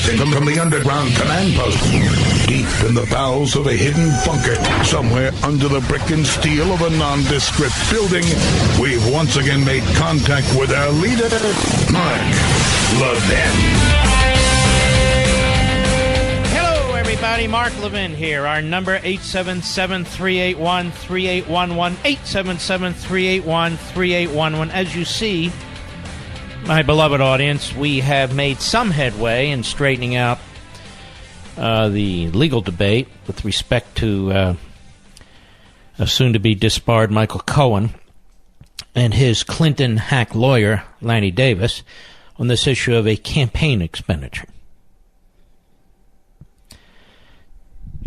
Broadcasting from the underground command post, deep in the bowels of a hidden bunker, somewhere under the brick and steel of a nondescript building, we've once again made contact with our leader, Mark Levin. Everybody, Mark Levin here. Our number 877-381-3811, 877-381-3811. As you see, my beloved audience, we have made some headway in straightening out the legal debate with respect to a soon-to-be disbarred Michael Cohen and his Clinton hack lawyer, Lanny Davis, on this issue of a campaign expenditure.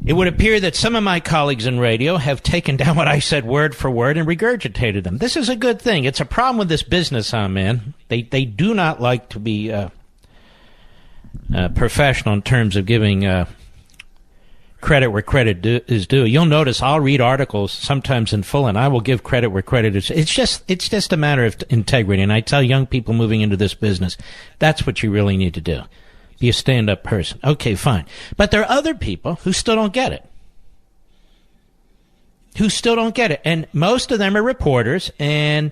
It would appear that some of my colleagues in radio have taken down what I said word for word and regurgitated them. This is a good thing. It's a problem with this business I'm in. They do not like to be professional in terms of giving credit where credit is due. You'll notice I'll read articles sometimes in full, and I will give credit where credit is. It's just a matter of integrity. And I tell young people moving into this business, that's what you really need to do. Be a stand-up person. Okay, fine. But there are other people who still don't get it. And most of them are reporters, and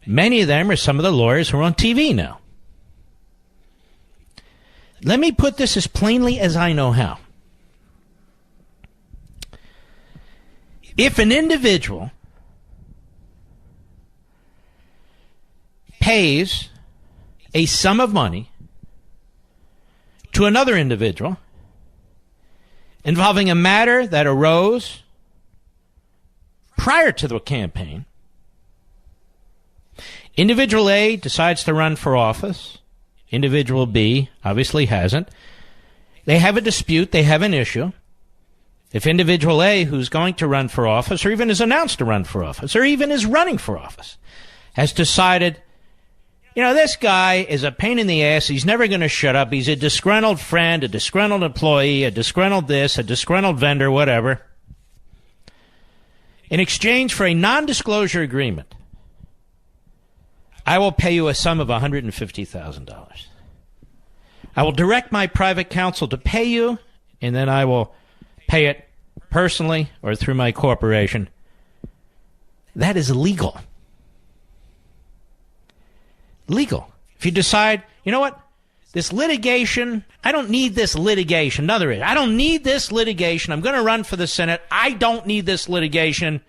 many of them are some of the lawyers who are on TV now. Let me put this as plainly as I know how. If an individual pays a sum of money to another individual involving a matter that arose prior to the campaign, individual A decides to run for office, individual B obviously hasn't. They have a dispute, they have an issue. If individual A, who's going to run for office, or even is announced to run for office, or even is running for office, has decided, you know, this guy is a pain in the ass. He's never going to shut up. He's a disgruntled friend, a disgruntled employee, a disgruntled this, a disgruntled vendor, whatever. In exchange for a non-disclosure agreement, I will pay you a sum of $150,000. I will direct my private counsel to pay you, and then I will pay it personally or through my corporation. That is legal. Legal. If you decide, you know what, this litigation, I don't need this litigation. Another is, I don't need this litigation. I'm going to run for the Senate. I don't need this litigation.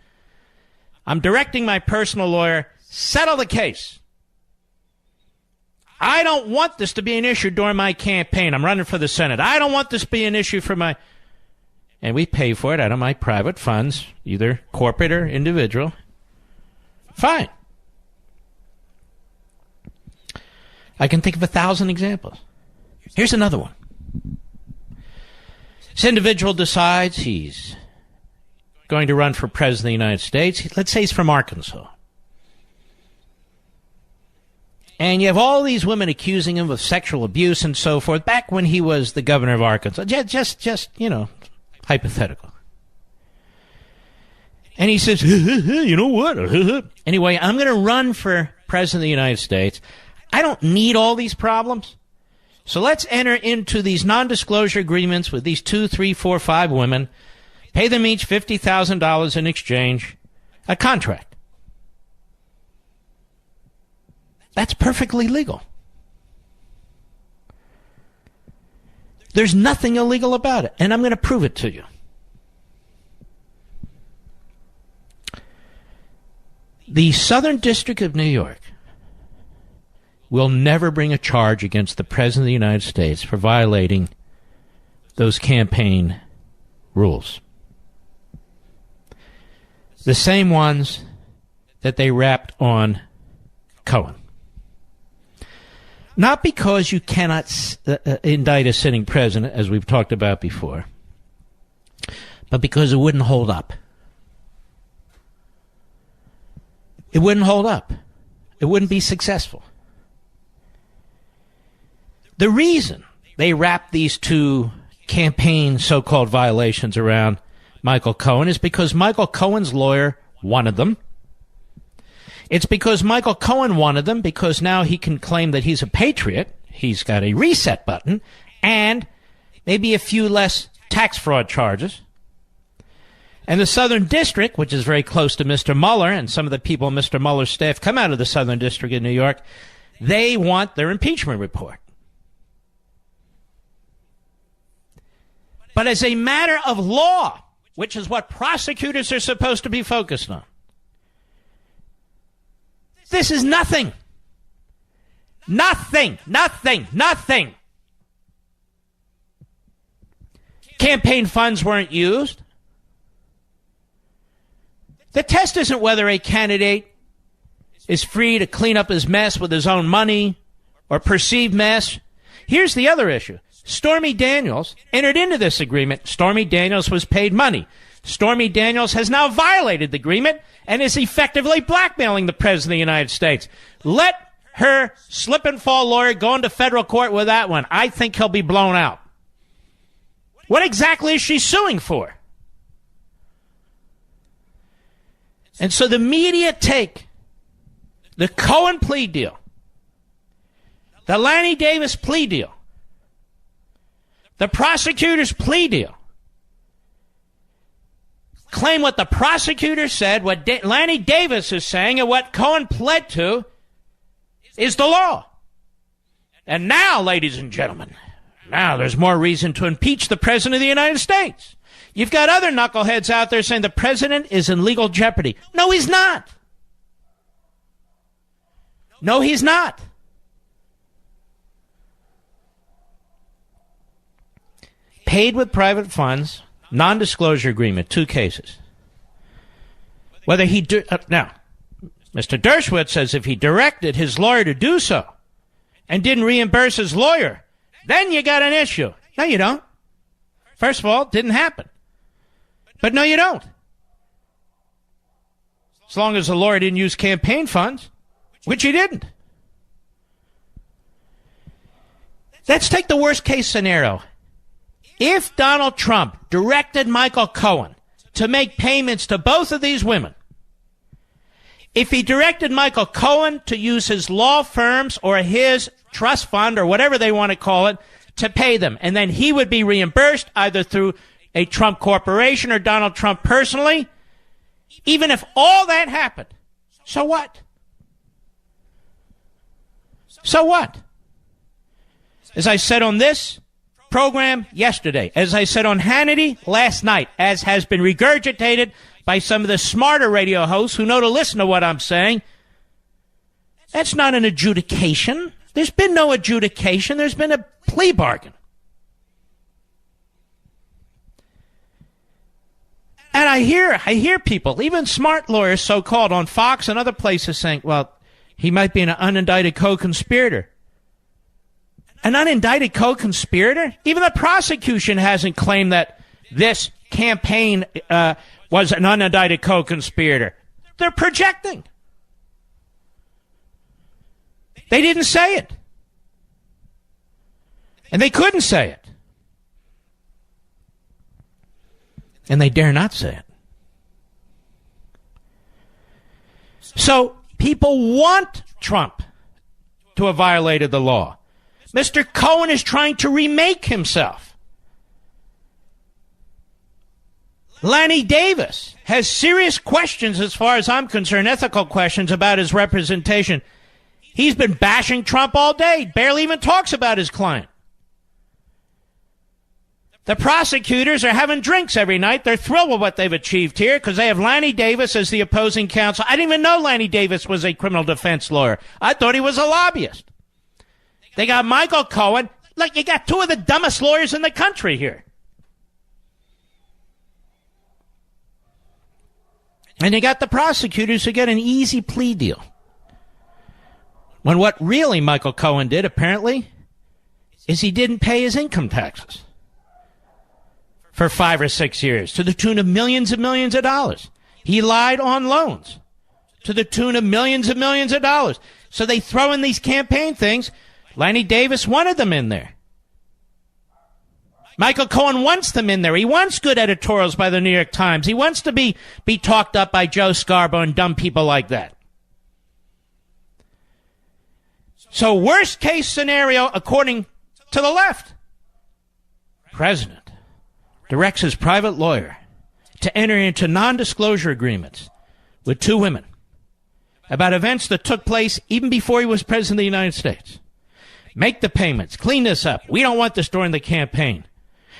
I'm directing my personal lawyer, settle the case. I don't want this to be an issue during my campaign. I'm running for the Senate. I don't want this to be an issue for my... And we pay for it out of my private funds, either corporate or individual. Fine. I can think of 1,000 examples. Here's another one. This individual decides he's going to run for president of the United States. Let's say he's from Arkansas. And you have all these women accusing him of sexual abuse and so forth, back when he was the governor of Arkansas. Just you know, hypothetical. And he says, you know what? Anyway, I'm going to run for president of the United States. I don't need all these problems. So let's enter into these non-disclosure agreements with these 2, 3, 4, 5 women, pay them each $50,000 in exchange, a contract. That's perfectly legal. There's nothing illegal about it, and I'm going to prove it to you. The Southern District of New York will never bring a charge against the President of the United States for violating those campaign rules. The same ones that they wrapped on Cohen. Not because you cannot indict a sitting president, as we've talked about before, but because it wouldn't hold up. It wouldn't hold up. It wouldn't be successful. The reason they wrapped these two campaign so-called violations around Michael Cohen is because Michael Cohen's lawyer wanted them. It's because Michael Cohen wanted them because now he can claim that he's a patriot. He's got a reset button, and maybe a few less tax fraud charges. And the Southern District, which is very close to Mr. Mueller, and some of the people on Mr. Mueller's staff come out of the Southern District in New York, they want their impeachment report. But as a matter of law, which is what prosecutors are supposed to be focused on, this is nothing. Nothing. Campaign funds weren't used. The test isn't whether a candidate is free to clean up his mess with his own money or perceived mess. Here's the other issue. Stormy Daniels entered into this agreement. Stormy Daniels was paid money. Stormy Daniels has now violated the agreement and is effectively blackmailing the President of the United States. Let her slip and fall lawyer go into federal court with that one. I think he'll be blown out. What exactly is she suing for? And so the media take the Cohen plea deal, the Lanny Davis plea deal, the prosecutor's plea deal, claim what the prosecutor said, what Lanny Davis is saying, and what Cohen pled to is the law. And now, ladies and gentlemen, now there's more reason to impeach the President of the United States. You've got other knuckleheads out there saying the President is in legal jeopardy. No, he's not. No, he's not. Paid with private funds, non-disclosure agreement, 2 cases. Whether he now, Mr. Dershowitz says if he directed his lawyer to do so and didn't reimburse his lawyer, then you got an issue. No, you don't. First of all, it didn't happen. But no, you don't. As long as the lawyer didn't use campaign funds, which he didn't. Let's take the worst case scenario. If Donald Trump directed Michael Cohen to make payments to both of these women, if he directed Michael Cohen to use his law firms or his trust fund or whatever they want to call it to pay them, and then he would be reimbursed either through a Trump corporation or Donald Trump personally, even if all that happened, so what? So what? As I said on this program yesterday, as I said on Hannity last night, as has been regurgitated by some of the smarter radio hosts who know to listen to what I'm saying, that's not an adjudication. There's been no adjudication. There's been a plea bargain. And I hear people, even smart lawyers, so-called, on Fox and other places saying, well, he might be an unindicted co-conspirator. An unindicted co-conspirator? Even the prosecution hasn't claimed that this campaign was an unindicted co-conspirator. They're projecting. They didn't say it. And they couldn't say it. And they dare not say it. So people want Trump to have violated the law. Mr. Cohen is trying to remake himself. Lanny Davis has serious questions, as far as I'm concerned, ethical questions about his representation. He's been bashing Trump all day, barely even talks about his client. The prosecutors are having drinks every night. They're thrilled with what they've achieved here because they have Lanny Davis as the opposing counsel. I didn't even know Lanny Davis was a criminal defense lawyer. I thought he was a lobbyist. They got Michael Cohen. Look, you got 2 of the dumbest lawyers in the country here. And you got the prosecutors who get an easy plea deal. When what really Michael Cohen did, apparently, is he didn't pay his income taxes for 5 or 6 years to the tune of millions and millions of dollars. He lied on loans to the tune of millions and millions of dollars. So they throw in these campaign things. Lanny Davis wanted them in there. Michael Cohen wants them in there. He wants good editorials by the New York Times. He wants to be talked up by Joe Scarborough and dumb people like that. So worst case scenario, according to the left, president directs his private lawyer to enter into non-disclosure agreements with two women about events that took place even before he was president of the United States. Make the payments. Clean this up. We don't want this during the campaign.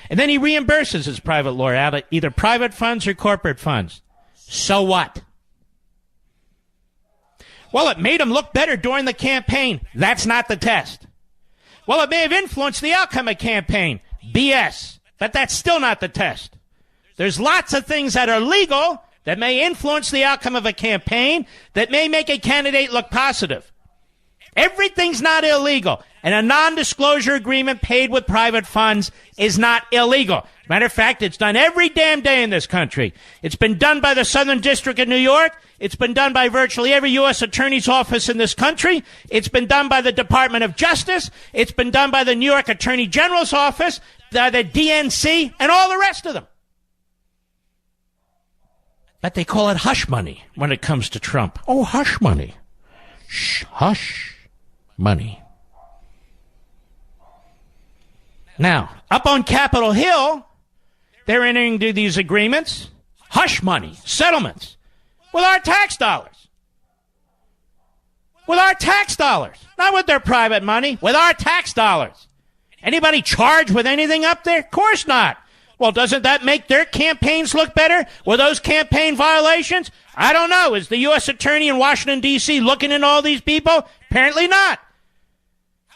And then he reimburses his private lawyer out of either private funds or corporate funds. So what? Well, it made him look better during the campaign. That's not the test. Well, it may have influenced the outcome of campaign. BS. But that's still not the test. There's lots of things that are legal that may influence the outcome of a campaign, that may make a candidate look positive. Everything's not illegal. And a non-disclosure agreement paid with private funds is not illegal. Matter of fact, it's done every damn day in this country. It's been done by the Southern District of New York. It's been done by virtually every U.S. Attorney's office in this country. It's been done by the Department of Justice. It's been done by the New York Attorney General's office, the DNC, and all the rest of them. But they call it hush money when it comes to Trump. Oh, hush money. Shh, hush money. Now, up on Capitol Hill, they're entering into these agreements, hush money, settlements, with our tax dollars. With our tax dollars. Not with their private money, with our tax dollars. Anybody charged with anything up there? Of course not. Well, doesn't that make their campaigns look better? Were those campaign violations? I don't know. Is the U.S. Attorney in Washington, D.C. looking into all these people? Apparently not.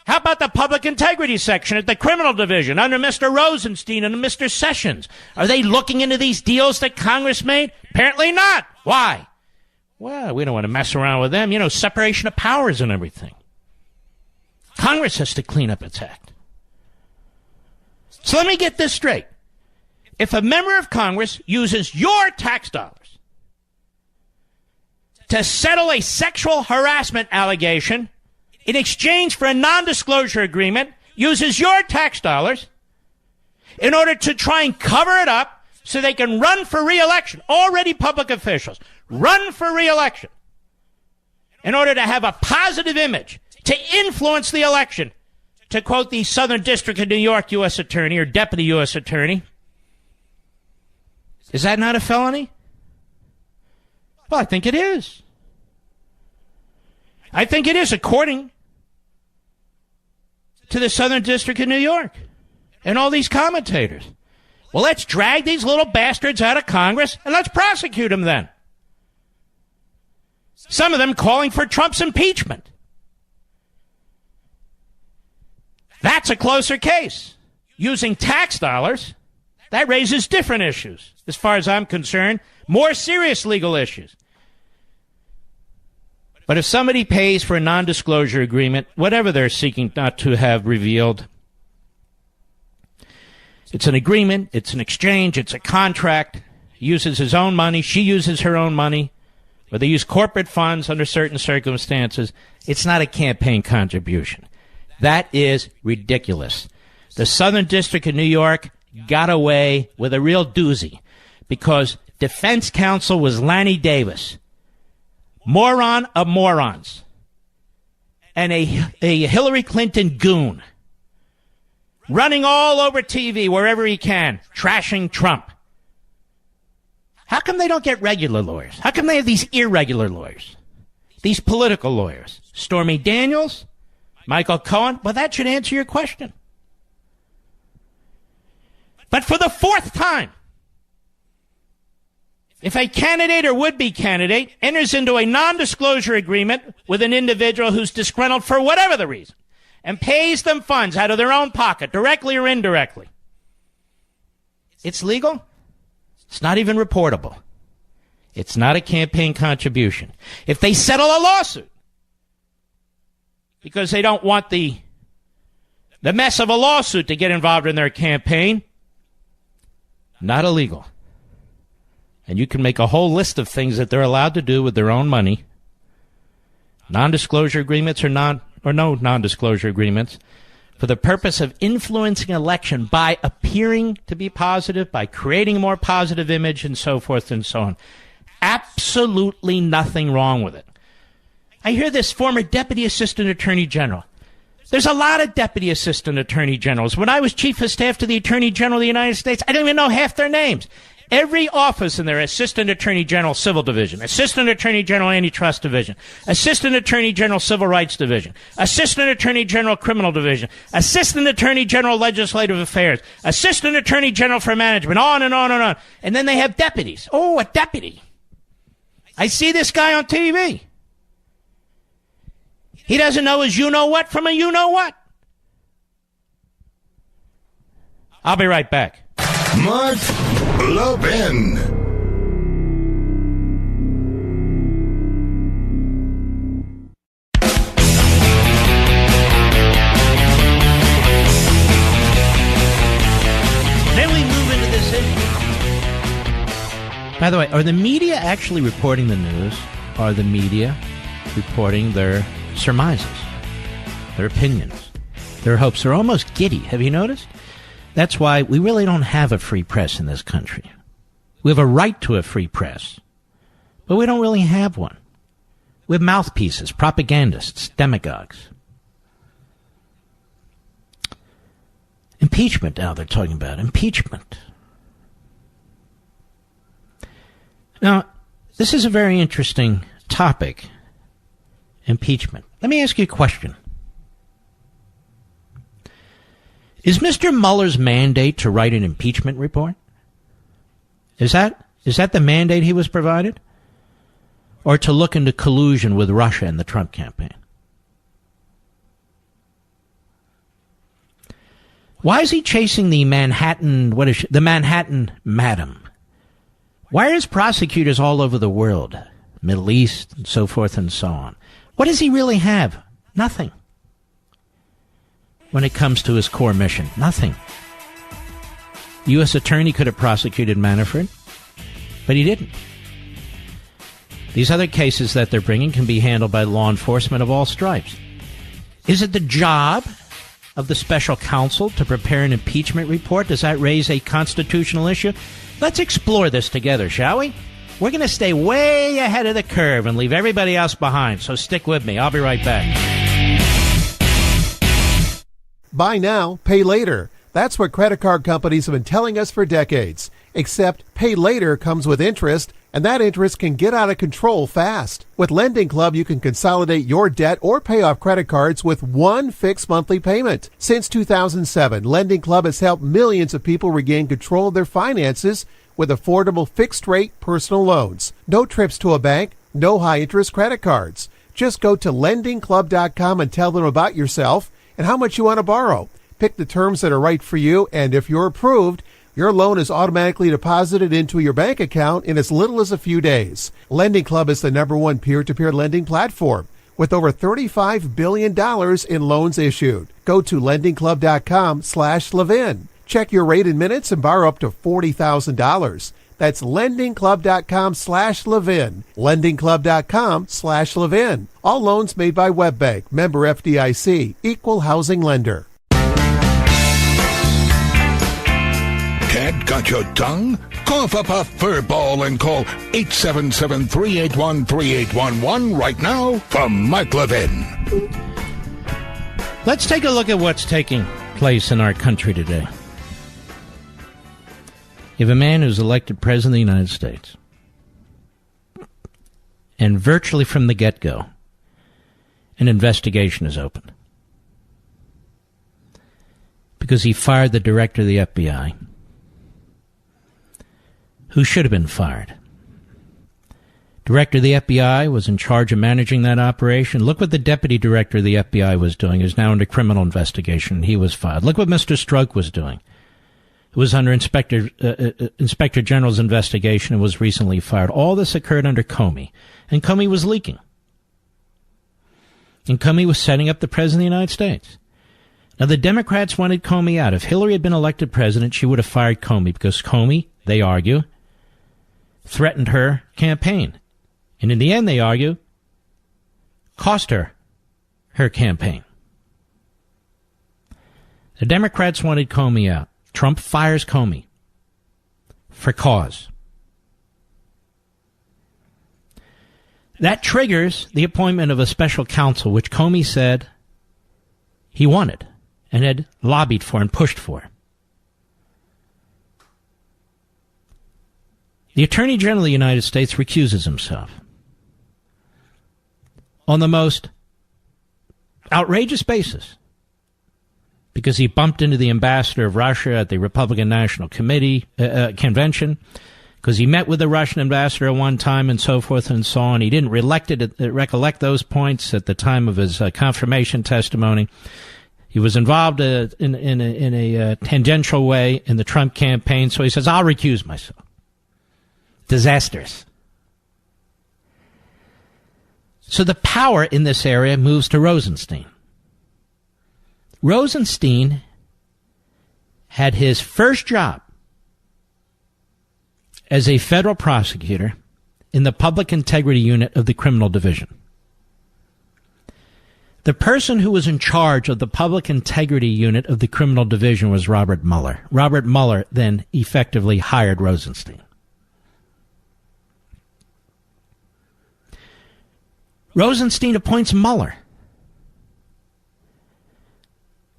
How about the public integrity section at the criminal division under Mr. Rosenstein and Mr. Sessions? Are they looking into these deals that Congress made? Apparently not. Why? Well, we don't want to mess around with them. You know, separation of powers and everything. Congress has to clean up its act. So let me get this straight. If a member of Congress uses your tax dollars to settle a sexual harassment allegation in exchange for a non-disclosure agreement, uses your tax dollars in order to try and cover it up so they can run for re-election, already public officials, run for re-election in order to have a positive image, to influence the election, to quote the Southern District of New York U.S. Attorney or Deputy U.S. Attorney, is that not a felony? Well, I think it is. I think it is, according to the Southern District of New York and all these commentators. Well, let's drag these little bastards out of Congress and let's prosecute them then. Some of them calling for Trump's impeachment. That's a closer case. Using tax dollars, that raises different issues, as far as I'm concerned, more serious legal issues. But if somebody pays for a non-disclosure agreement, whatever they're seeking not to have revealed, it's an agreement, it's an exchange, it's a contract. He uses his own money, she uses her own money, or they use corporate funds under certain circumstances. It's not a campaign contribution. That is ridiculous. The Southern District of New York got away with a real doozy because defense counsel was Lanny Davis, moron of morons, and a Hillary Clinton goon, running all over TV wherever he can, trashing Trump. How come they don't get regular lawyers? How come they have these irregular lawyers? These political lawyers? Stormy Daniels? Michael Cohen? Well, that should answer your question. But for the fourth time, if a candidate or would-be candidate enters into a non-disclosure agreement with an individual who's disgruntled for whatever the reason and pays them funds out of their own pocket, directly or indirectly, it's legal. It's not even reportable. It's not a campaign contribution. If they settle a lawsuit because they don't want the mess of a lawsuit to get involved in their campaign, not illegal. And you can make a whole list of things that they're allowed to do with their own money. Non-disclosure agreements or no non-disclosure agreements for the purpose of influencing election by appearing to be positive, by creating a more positive image, and so forth and so on. Absolutely nothing wrong with it. I hear this former Deputy Assistant Attorney General. There's a lot of deputy assistant attorney generals. When I was chief of staff to the attorney general of the United States, I didn't even know half their names. Every office in there, assistant attorney general civil division, assistant attorney general antitrust division, assistant attorney general civil rights division, assistant attorney general criminal division, assistant attorney general legislative affairs, assistant attorney general for management, on and on and on. And then they have deputies. Oh, a deputy. I see this guy on TV. He doesn't know his you-know-what from a you-know-what. I'll be right back. Mark Levin. Then we move into this issue. By the way, are the media actually reporting the news? Are the media reporting their surmises, their opinions, their hopes? They're almost giddy. Have you noticed? That's why we really don't have a free press in this country. We have a right to a free press, but we don't really have one. We have mouthpieces, propagandists, demagogues. Impeachment, now they're talking about impeachment. Now, this is a very interesting topic, impeachment. Let me ask you a question. Is Mr. Mueller's mandate to write an impeachment report? Is that the mandate he was provided? Or to look into collusion with Russia and the Trump campaign? Why is he chasing the Manhattan Madam? Why are his prosecutors all over the world, Middle East, and so forth and so on? What does he really have? Nothing. When it comes to his core mission, nothing. The U.S. attorney could have prosecuted Manafort, but he didn't. These other cases that they're bringing can be handled by law enforcement of all stripes. Is it the job of the special counsel to prepare an impeachment report? Does that raise a constitutional issue? Let's explore this together, shall we? We're going to stay way ahead of the curve and leave everybody else behind, so stick with me. I'll be right back. Buy now, pay later. That's what credit card companies have been telling us for decades. Except pay later comes with interest, and that interest can get out of control fast. With Lending Club, you can consolidate your debt or pay off credit cards with one fixed monthly payment. Since 2007, Lending Club has helped millions of people regain control of their finances with affordable fixed-rate personal loans. No trips to a bank, no high-interest credit cards. Just go to lendingclub.com and tell them about yourself and how much you want to borrow. Pick the terms that are right for you, and if you're approved, your loan is automatically deposited into your bank account in as little as a few days. Lending Club is the #1 peer-to-peer lending platform with over $35 billion in loans issued. Go to lendingclub.com/Levin. Check your rate in minutes and borrow up to $40,000. That's lendingclub.com/Levin. Lendingclub.com/Levin. All loans made by WebBank. Member FDIC. Equal housing lender. Cat got your tongue? Cough up a fur ball and call 877-381-3811 right now for Mark Levin. Let's take a look at what's taking place in our country today. You have a man who's elected president of the United States. And virtually from the get-go, an investigation is opened. Because he fired the director of the FBI, who should have been fired. Director of the FBI was in charge of managing that operation. Look what the deputy director of the FBI was doing. He's now under criminal investigation. He was fired. Look what Mr. Strzok was doing. It was under Inspector General's investigation and was recently fired. All this occurred under Comey, and Comey was leaking. And Comey was setting up the President of the United States. Now, the Democrats wanted Comey out. If Hillary had been elected president, she would have fired Comey because Comey, they argue, threatened her campaign. And in the end, they argue, cost her campaign. The Democrats wanted Comey out. Trump fires Comey for cause. That triggers the appointment of a special counsel, which Comey said, he wanted and had lobbied for and pushed for. The Attorney General of the United States recuses himself on the most outrageous basis because he bumped into the ambassador of Russia at the Republican National Committee convention, because he met with the Russian ambassador at one time and so forth and so on. He didn't recollect those points at the time of his confirmation testimony. He was involved in a tangential way in the Trump campaign, so he says, I'll recuse myself. Disastrous. So the power in this area moves to Rosenstein. Rosenstein had his first job as a federal prosecutor in the Public Integrity Unit of the Criminal Division. The person who was in charge of the Public Integrity Unit of the Criminal Division was Robert Mueller. Robert Mueller then effectively hired Rosenstein. Rosenstein appoints Mueller.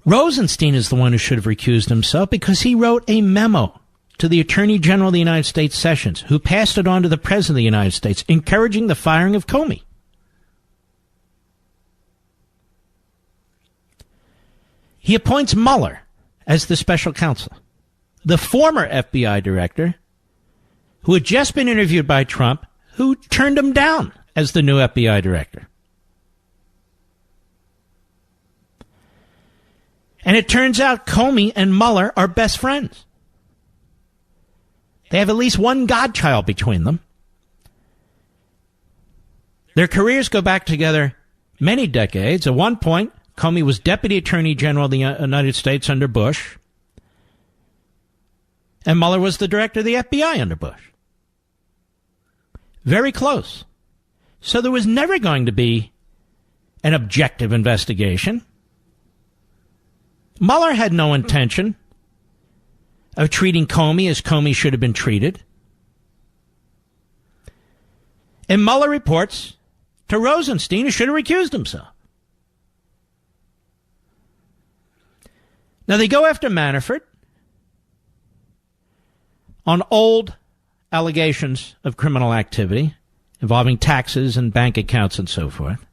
Rosenstein is the one who should have recused himself because he wrote a memo to the Attorney General of the United States, Sessions, who passed it on to the President of the United States, encouraging the firing of Comey. He appoints Mueller as the special counsel. The former FBI director, who had just been interviewed by Trump, who turned him down as the new FBI director. And it turns out Comey and Mueller are best friends. They have at least one godchild between them. Their careers go back together many decades. At one point, Comey was Deputy Attorney General of the United States under Bush, and Mueller was the director of the FBI under Bush. Very close. So there was never going to be an objective investigation. Mueller had no intention of treating Comey as Comey should have been treated. And Mueller reports to Rosenstein, who should have recused himself. Now they go after Manafort on old allegations of criminal activity involving taxes and bank accounts and so forth.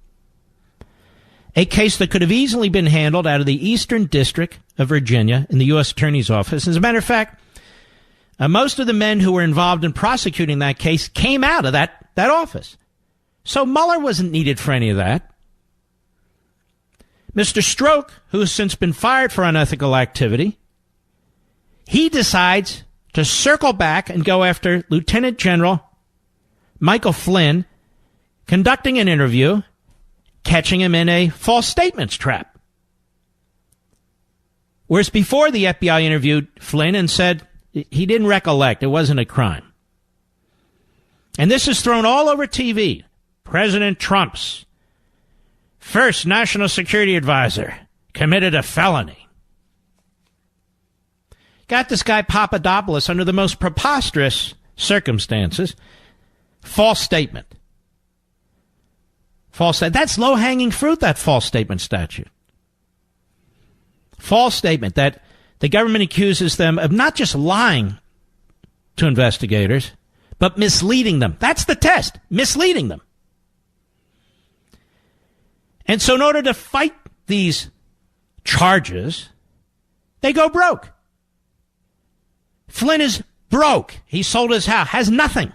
A case that could have easily been handled out of the Eastern District of Virginia in the U.S. Attorney's Office. As a matter of fact, most of the men who were involved in prosecuting that case came out of that office. So Mueller wasn't needed for any of that. Mr. Strzok, who has since been fired for unethical activity, he decides to circle back and go after Lieutenant General Michael Flynn, conducting an interview, catching him in a false statements trap. Whereas before, the FBI interviewed Flynn and said he didn't recollect, it wasn't a crime. And this is thrown all over TV. President Trump's first national security advisor committed a felony. Got this guy Papadopoulos under the most preposterous circumstances. False statement. That's low-hanging fruit, that false statement statute. False statement that the government accuses them of not just lying to investigators, but misleading them. That's the test, misleading them. And so in order to fight these charges, they go broke. Flynn is broke. He sold his house, has nothing.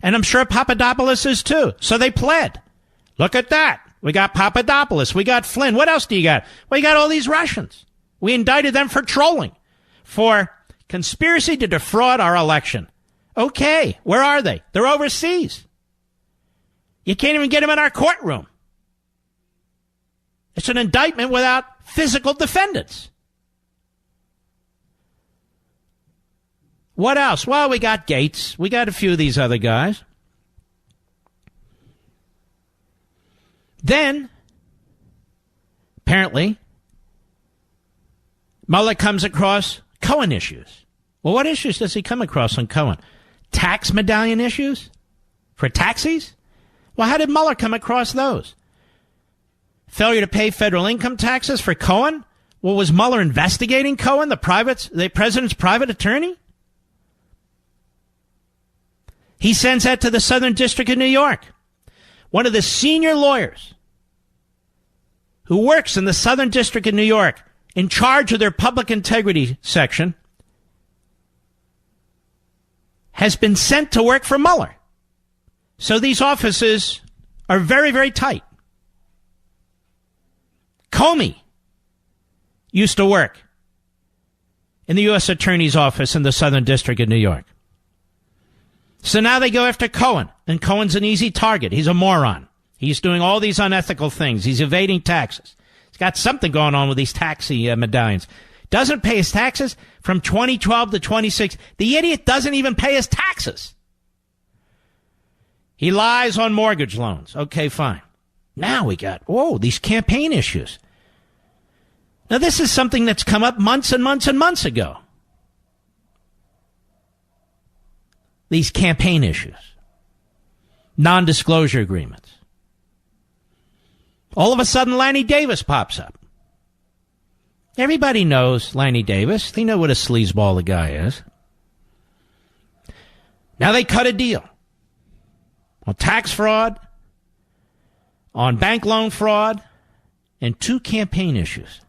And I'm sure Papadopoulos is too. So they pled. Look at that. We got Papadopoulos. We got Flynn. What else do you got? Well, you got all these Russians. We indicted them for trolling, for conspiracy to defraud our election. Okay, where are they? They're overseas. You can't even get them in our courtroom. It's an indictment without physical defendants. What else? Well, we got Gates. We got a few of these other guys. Then, apparently, Mueller comes across Cohen issues. Well, what issues does he come across on Cohen? Tax medallion issues? For taxis? Well, how did Mueller come across those? Failure to pay federal income taxes for Cohen? Well, was Mueller investigating Cohen, the president's private attorney? He sends that to the Southern District of New York. One of the senior lawyers who works in the Southern District of New York in charge of their public integrity section has been sent to work for Mueller. So these offices are very, very tight. Comey used to work in the U.S. Attorney's Office in the Southern District of New York. So now they go after Cohen, and Cohen's an easy target. He's a moron. He's doing all these unethical things. He's evading taxes. He's got something going on with these taxi medallions. Doesn't pay his taxes from 2012 to 26. The idiot doesn't even pay his taxes. He lies on mortgage loans. Okay, fine. Now we got, these campaign issues. Now, this is something that's come up months and months and months ago. These campaign issues. Non-disclosure agreements. All of a sudden, Lanny Davis pops up. Everybody knows Lanny Davis. They know what a sleazeball the guy is. Now they cut a deal on tax fraud, on bank loan fraud, and 2 campaign issues.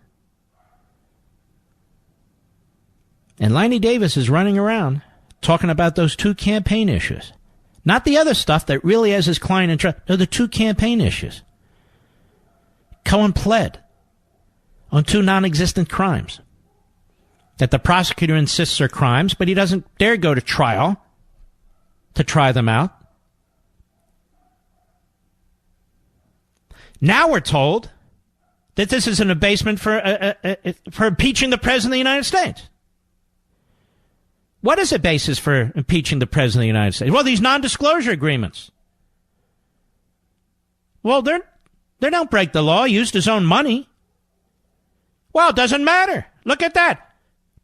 And Lanny Davis is running around talking about those 2 campaign issues. Not the other stuff that really has his client in trouble. No, the 2 campaign issues. Cohen pled on 2 non-existent crimes that the prosecutor insists are crimes, but he doesn't dare go to trial to try them out. Now we're told that this is an abasement for impeaching the President of the United States. What is a basis for impeaching the President of the United States? Well, these non-disclosure agreements. Well, they don't break the law. He used his own money. Well, it doesn't matter. Look at that.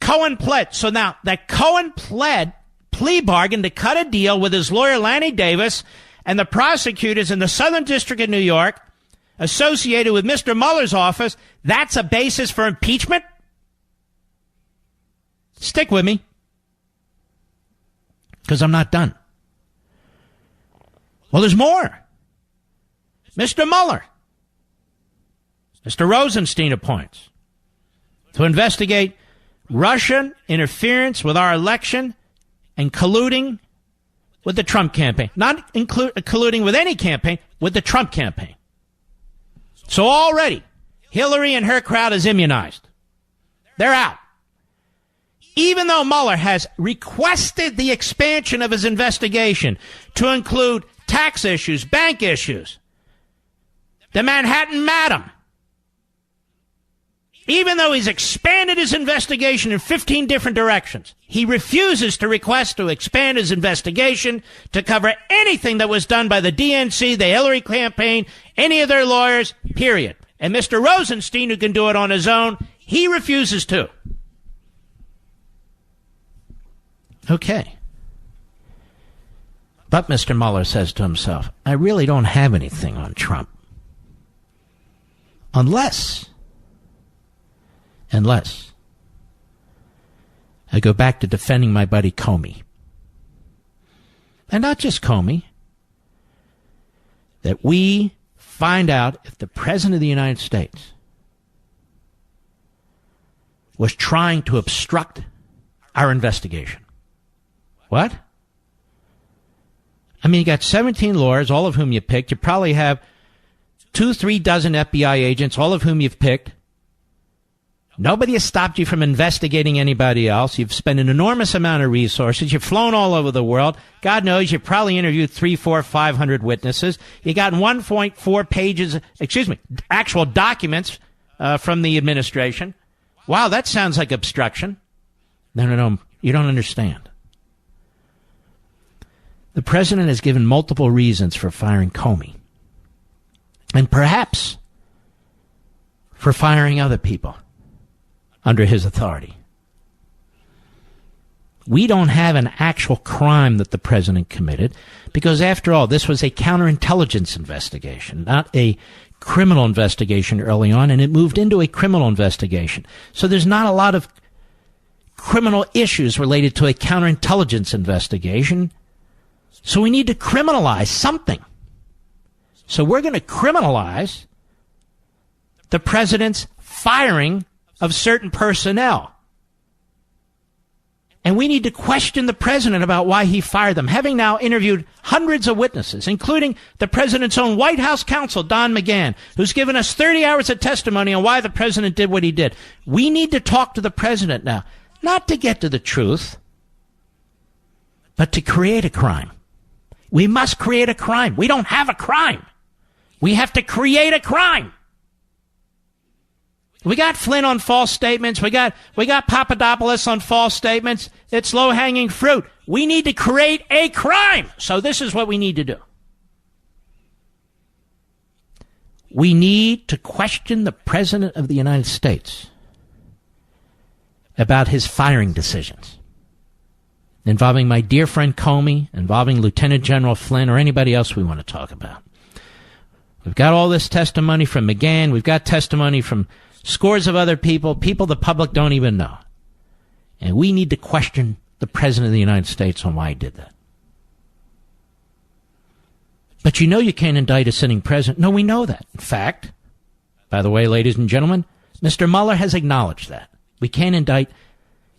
Cohen pled. So now that Cohen plea bargain to cut a deal with his lawyer, Lanny Davis, and the prosecutors in the Southern District of New York associated with Mr. Mueller's office, that's a basis for impeachment? Stick with me, because I'm not done. Well, there's more. Mr. Mueller, Mr. Rosenstein appoints to investigate Russian interference with our election and colluding with the Trump campaign. Not colluding with any campaign, with the Trump campaign. So already, Hillary and her crowd is immunized. They're out. Even though Mueller has requested the expansion of his investigation to include tax issues, bank issues, the Manhattan Madam. Even though he's expanded his investigation in 15 different directions, he refuses to request to expand his investigation to cover anything that was done by the DNC, the Hillary campaign, any of their lawyers, period. And Mr. Rosenstein, who can do it on his own, he refuses to. Okay. But Mr. Mueller says to himself, I really don't have anything on Trump. Unless I go back to defending my buddy Comey. And not just Comey. That we find out if the President of the United States was trying to obstruct our investigation. What? I mean, you got 17 lawyers, all of whom you picked. You probably have 2-3 dozen FBI agents, all of whom you've picked. Nobody has stopped you from investigating anybody else. You've spent an enormous amount of resources. You've flown all over the world. God knows you've probably interviewed 300, 400, 500 witnesses. You got 1.4 pages, actual documents from the administration. Wow, that sounds like obstruction. No, you don't understand. The president has given multiple reasons for firing Comey. And perhaps for firing other people under his authority. We don't have an actual crime that the president committed because, after all, this was a counterintelligence investigation, not a criminal investigation early on, and it moved into a criminal investigation. So there's not a lot of criminal issues related to a counterintelligence investigation. So we need to criminalize something. So we're going to criminalize the president's firing of certain personnel. And we need to question the president about why he fired them. Having now interviewed hundreds of witnesses, including the president's own White House counsel, Don McGahn, who's given us 30 hours of testimony on why the president did what he did. We need to talk to the president now, not to get to the truth, but to create a crime. We must create a crime. We don't have a crime. We have to create a crime. We got Flynn on false statements. We got Papadopoulos on false statements. It's low-hanging fruit. We need to create a crime. So this is what we need to do. We need to question the President of the United States about his firing decisions involving my dear friend Comey, involving Lieutenant General Flynn, or anybody else we want to talk about. We've got all this testimony from McGahn. We've got testimony from scores of other people the public don't even know. And we need to question the President of the United States on why he did that. But you can't indict a sitting president. No, we know that. In fact, by the way, ladies and gentlemen, Mr. Mueller has acknowledged that. We can't indict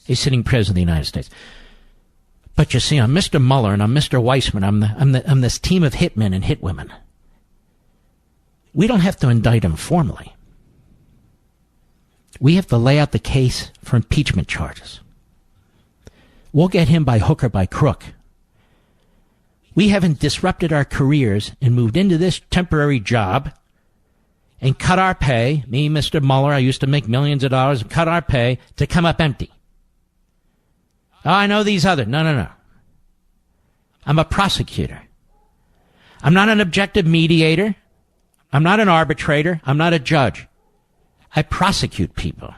a sitting president of the United States. But you see, I'm Mr. Mueller and I'm Mr. Weissman. I'm this team of hitmen and hitwomen. We don't have to indict him formally. We have to lay out the case for impeachment charges. We'll get him by hook or by crook. We haven't disrupted our careers and moved into this temporary job and cut our pay. Me, Mr. Mueller, I used to make millions of dollars, and cut our pay to come up empty. Oh, I know these other. No. I'm a prosecutor. I'm not an objective mediator. I'm not an arbitrator. I'm not a judge. I prosecute people.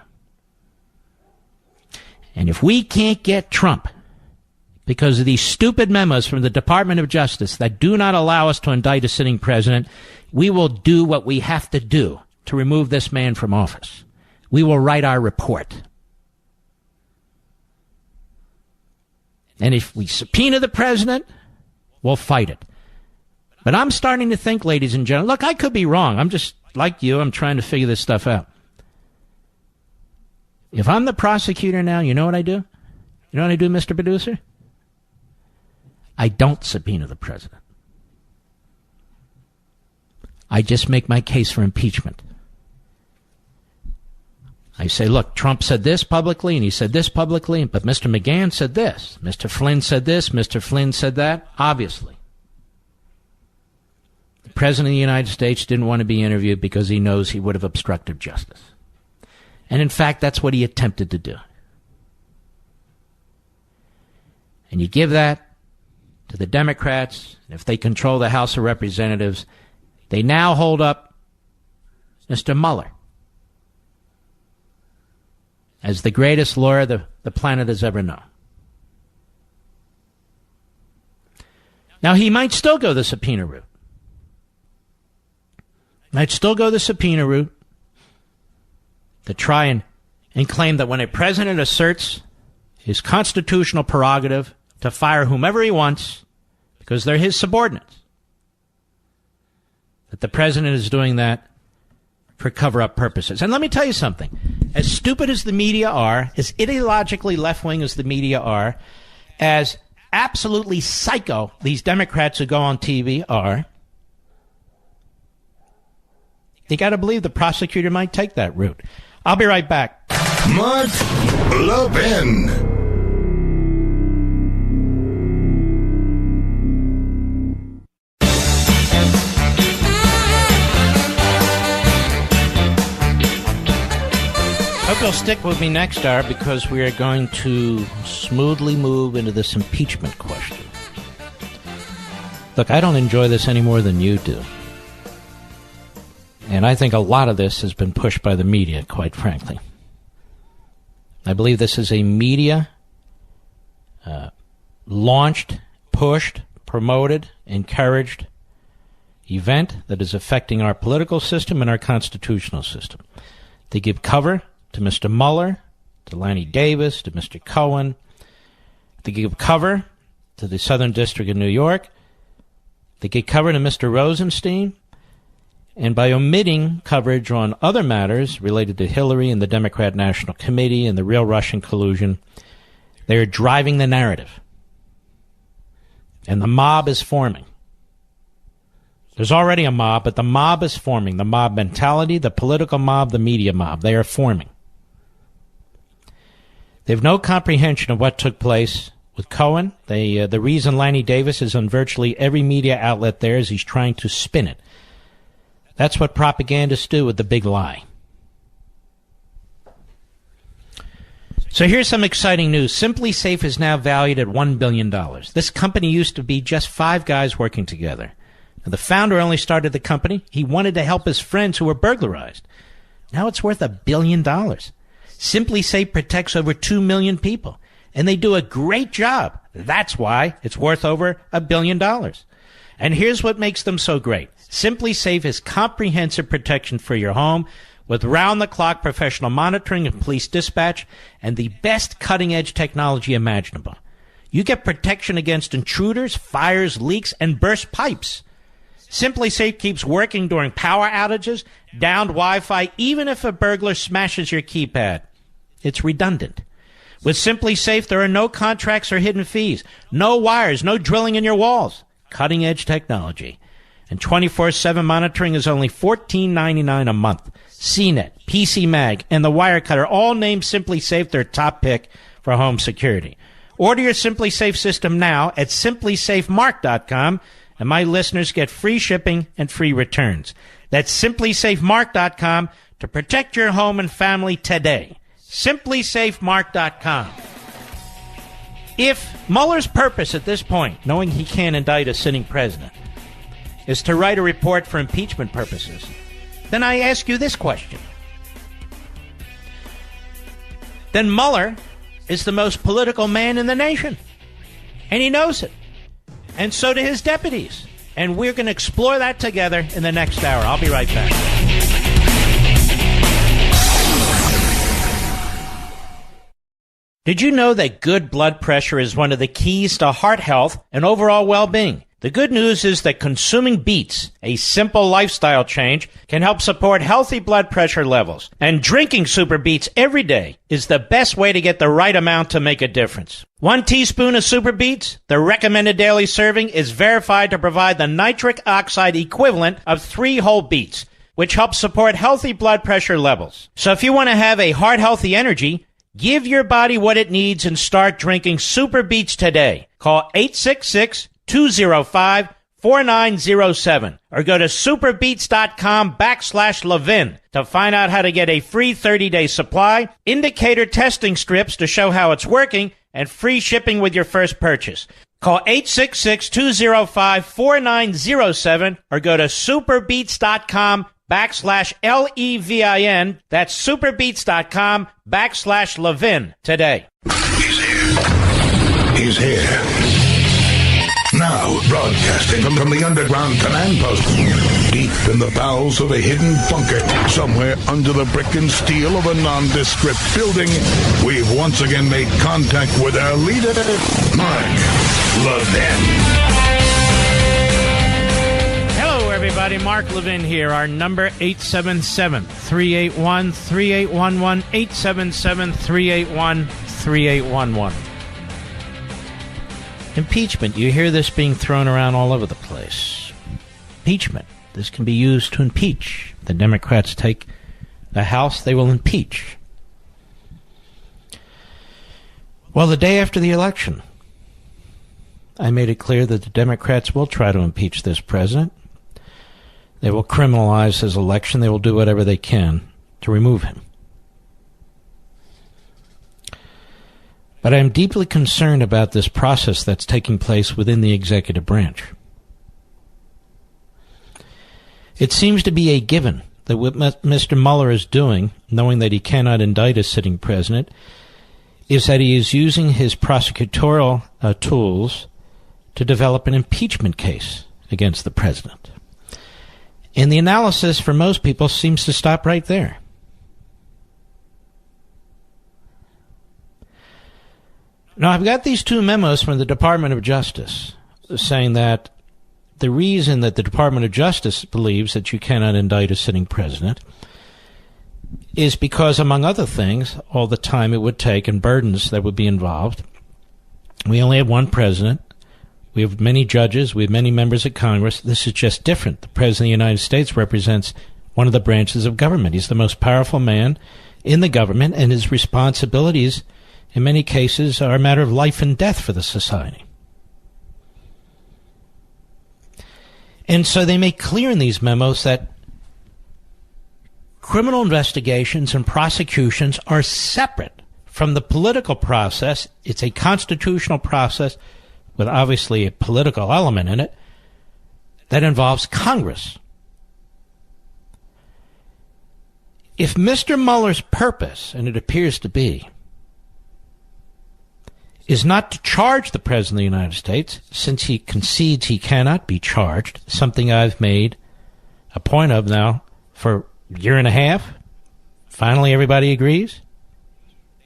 And if we can't get Trump, because of these stupid memos from the Department of Justice that do not allow us to indict a sitting president, we will do what we have to do to remove this man from office. We will write our report. And if we subpoena the president, we'll fight it. But I'm starting to think, ladies and gentlemen, look, I could be wrong. I'm just like you. I'm trying to figure this stuff out. If I'm the prosecutor now, you know what I do? You know what I do, Mr. Producer? I don't subpoena the president. I just make my case for impeachment. I say, look, Trump said this publicly, and he said this publicly, but Mr. McGahn said this. Mr. Flynn said this. Mr. Flynn said that. Obviously. The President of the United States didn't want to be interviewed because he knows he would have obstructed justice. And in fact, that's what he attempted to do. And you give that to the Democrats, and if they control the House of Representatives, they now hold up Mr. Mueller as the greatest lawyer the planet has ever known. Now, he might still go the subpoena route. To try and claim that when a president asserts his constitutional prerogative to fire whomever he wants because they're his subordinates, that the president is doing that for cover-up purposes. And let me tell you something. As stupid as the media are, as ideologically left-wing as the media are, as absolutely psycho these Democrats who go on TV are, you got to believe the prosecutor might take that route. I'll be right back. Mark Levin. Hope you'll stick with me next hour because we are going to smoothly move into this impeachment question. Look, I don't enjoy this any more than you do. And I think a lot of this has been pushed by the media, quite frankly. I believe this is a media launched, pushed, promoted, encouraged event that is affecting our political system and our constitutional system. They give cover to Mr. Mueller, to Lanny Davis, to Mr. Cohen. They give cover to the Southern District of New York. They give cover to Mr. Rosenstein. And by omitting coverage on other matters related to Hillary and the Democrat National Committee and the real Russian collusion, they are driving the narrative. And the mob is forming. There's already a mob, but the mob is forming. The mob mentality, the political mob, the media mob, they are forming. They have no comprehension of what took place with Cohen. The reason Lanny Davis is on virtually every media outlet there is he's trying to spin it. That's what propagandists do with the big lie. So here's some exciting news. Simply Safe is now valued at $1 billion. This company used to be just 5 guys working together. Now, the founder only started the company. He wanted to help his friends who were burglarized. Now it's worth $1 billion. Simply Safe protects over 2 million people, and they do a great job. That's why it's worth over $1 billion. And here's what makes them so great. Simply Safe is comprehensive protection for your home with round-the-clock professional monitoring and police dispatch and the best cutting-edge technology imaginable. You get protection against intruders, fires, leaks, and burst pipes. Simply Safe keeps working during power outages, downed Wi-Fi, even if a burglar smashes your keypad. It's redundant. With Simply Safe, there are no contracts or hidden fees, no wires, no drilling in your walls. Cutting-edge technology. And 24/7 monitoring is only $14.99 a month. CNET, PC Mag, and the Wirecutter all named Simply Safe their top pick for home security. Order your Simply Safe system now at simplysafemark.com, and my listeners get free shipping and free returns. That's simplysafemark.com to protect your home and family today. simplysafemark.com. If Mueller's purpose at this point, knowing he can't indict a sitting president, is to write a report for impeachment purposes, then I ask you this question. Then Mueller is the most political man in the nation, and he knows it. And so do his deputies. And we're going to explore that together in the next hour. I'll be right back. Did you know that good blood pressure is one of the keys to heart health and overall well-being? The good news is that consuming beets, a simple lifestyle change, can help support healthy blood pressure levels. And drinking Super Beets every day is the best way to get the right amount to make a difference. 1 teaspoon of Super Beets, the recommended daily serving, is verified to provide the nitric oxide equivalent of 3 whole beets, which helps support healthy blood pressure levels. So if you want to have a heart-healthy energy, give your body what it needs and start drinking Super Beets today. Call 866-205-4907 or go to superbeets.com/Levin to find out how to get a free 30-day supply, indicator testing strips to show how it's working, and free shipping with your first purchase. Call 866-205-4907 or go to superbeets.com/Levin. That's superbeets.com/Levin today. He's here. He's here. Now, broadcasting from the underground command post, deep in the bowels of a hidden bunker, somewhere under the brick and steel of a nondescript building, we've once again made contact with our leader, Mark Levin. Hello, everybody. Mark Levin here. Our number, 877-381-3811, 877-381-3811. Impeachment. You hear this being thrown around all over the place. Impeachment. This can be used to impeach. The Democrats take the House, they will impeach. Well, the day after the election, I made it clear that the Democrats will try to impeach this president. They will criminalize his election. They will do whatever they can to remove him. But I am deeply concerned about this process that's taking place within the executive branch. It seems to be a given that what Mr. Mueller is doing, knowing that he cannot indict a sitting president, is that he is using his prosecutorial tools to develop an impeachment case against the president. And the analysis for most people seems to stop right there. Now, I've got these two memos from the Department of Justice saying that the reason that the Department of Justice believes that you cannot indict a sitting president is because, among other things, all the time it would take and burdens that would be involved. We only have one president. We have many judges. We have many members of Congress. This is just different. The President of the United States represents one of the branches of government. He's the most powerful man in the government, and his responsibilities, in many cases, are a matter of life and death for the society. And so they make clear in these memos that criminal investigations and prosecutions are separate from the political process. It's a constitutional process with obviously a political element in it that involves Congress. If Mr. Mueller's purpose, and it appears to be, is not to charge the President of the United States, since he concedes he cannot be charged, something I've made a point of now for a year and a half. Finally, everybody agrees,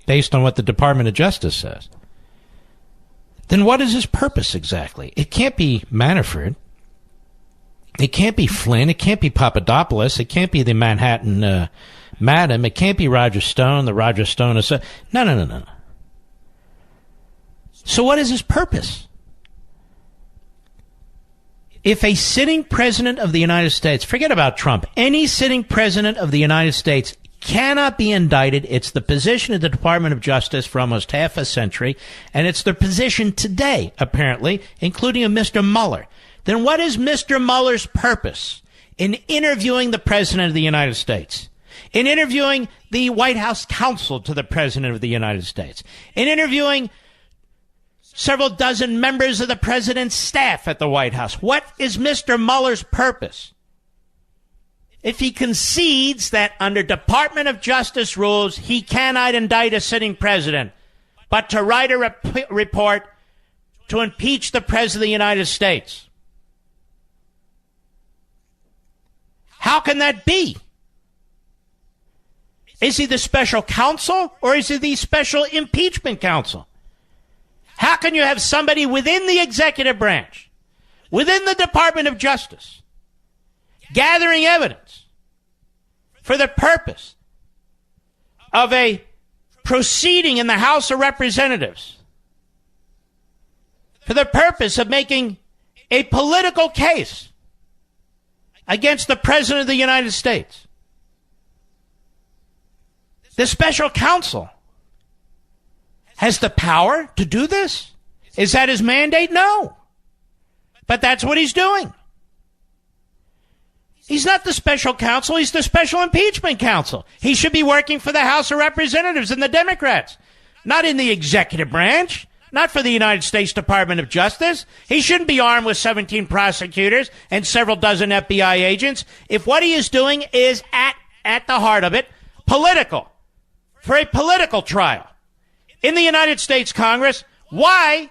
based on what the Department of Justice says. Then what is his purpose exactly? It can't be Manafort. It can't be Flynn. It can't be Papadopoulos. It can't be the Manhattan Madam. It can't be Roger Stone, the Roger Stone. No. So what is his purpose? If a sitting president of the United States, forget about Trump, any sitting president of the United States cannot be indicted, it's the position of the Department of Justice for almost half a century, and it's their position today, apparently, including of Mr. Mueller. Then what is Mr. Mueller's purpose in interviewing the President of the United States? In interviewing the White House counsel to the President of the United States? In interviewing several dozen members of the President's staff at the White House? What is Mr. Mueller's purpose? If he concedes that under Department of Justice rules, he cannot indict a sitting president, but to write a report to impeach the President of the United States. How can that be? Is he the special counsel or is he the special impeachment counsel? How can you have somebody within the executive branch, within the Department of Justice, gathering evidence for the purpose of a proceeding in the House of Representatives, for the purpose of making a political case against the President of the United States? The special counsel has the power to do this? Is that his mandate? No. But that's what he's doing. He's not the special counsel. He's the special impeachment counsel. He should be working for the House of Representatives and the Democrats, not in the executive branch, not for the United States Department of Justice. He shouldn't be armed with 17 prosecutors and several dozen FBI agents if what he is doing is at the heart of it, political, for a political trial. In the United States Congress, why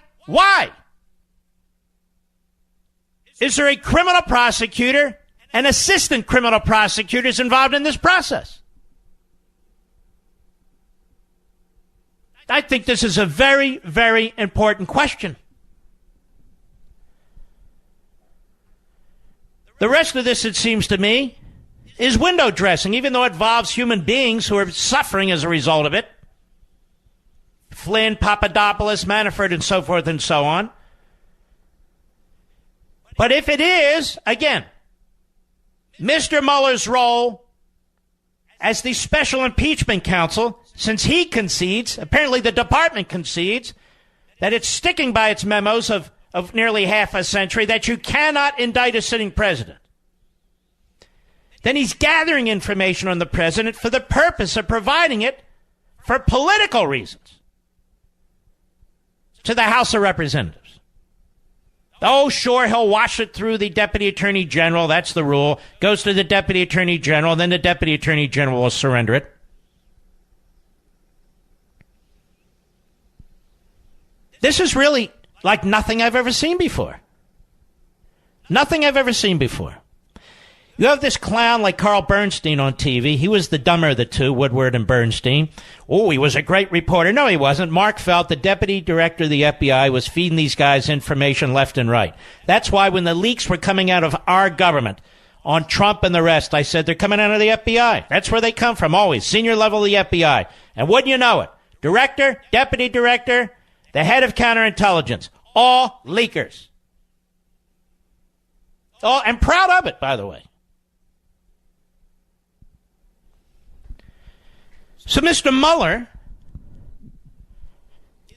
is there a criminal prosecutor and assistant criminal prosecutors involved in this process? I think this is a very, very important question. The rest of this, it seems to me, is window dressing, even though it involves human beings who are suffering as a result of it. Flynn, Papadopoulos, Manafort, and so forth and so on. But if it is, again, Mr. Mueller's role as the special impeachment counsel, since he concedes, apparently the department concedes, that it's sticking by its memos of nearly half a century that you cannot indict a sitting president, then he's gathering information on the president for the purpose of providing it for political reasons to the House of Representatives. Oh, sure, he'll wash it through the Deputy Attorney General. That's the rule. Goes to the Deputy Attorney General, then the Deputy Attorney General will surrender it. This is really like nothing I've ever seen before. Nothing I've ever seen before. You have this clown like Carl Bernstein on TV. He was the dumber of the two, Woodward and Bernstein. Oh, he was a great reporter. No, he wasn't. Mark Felt, the deputy director of the FBI, was feeding these guys information left and right. That's why when the leaks were coming out of our government on Trump and the rest, I said they're coming out of the FBI. That's where they come from, always. Senior level of the FBI. And wouldn't you know it? Director, deputy director, the head of counterintelligence. All leakers. Oh, and proud of it, by the way. So Mr. Mueller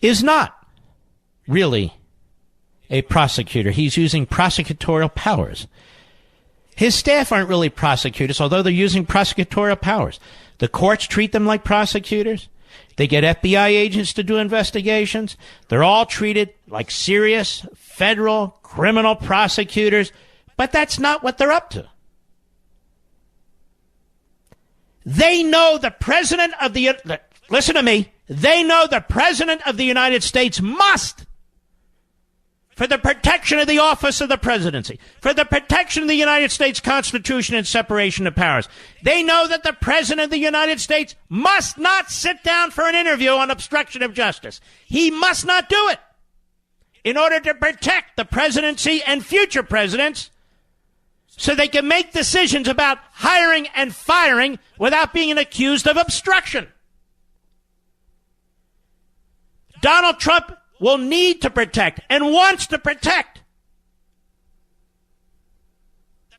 is not really a prosecutor. He's using prosecutorial powers. His staff aren't really prosecutors, although they're using prosecutorial powers. The courts treat them like prosecutors. They get FBI agents to do investigations. They're all treated like serious federal criminal prosecutors, but that's not what they're up to. They know the president of the, listen to me, they know the president of the United States must, for the protection of the office of the presidency, for the protection of the United States Constitution and separation of powers, they know that the president of the United States must not sit down for an interview on obstruction of justice. He must not do it in order to protect the presidency and future presidents, so they can make decisions about hiring and firing without being accused of obstruction. Donald Trump will need to protect and wants to protect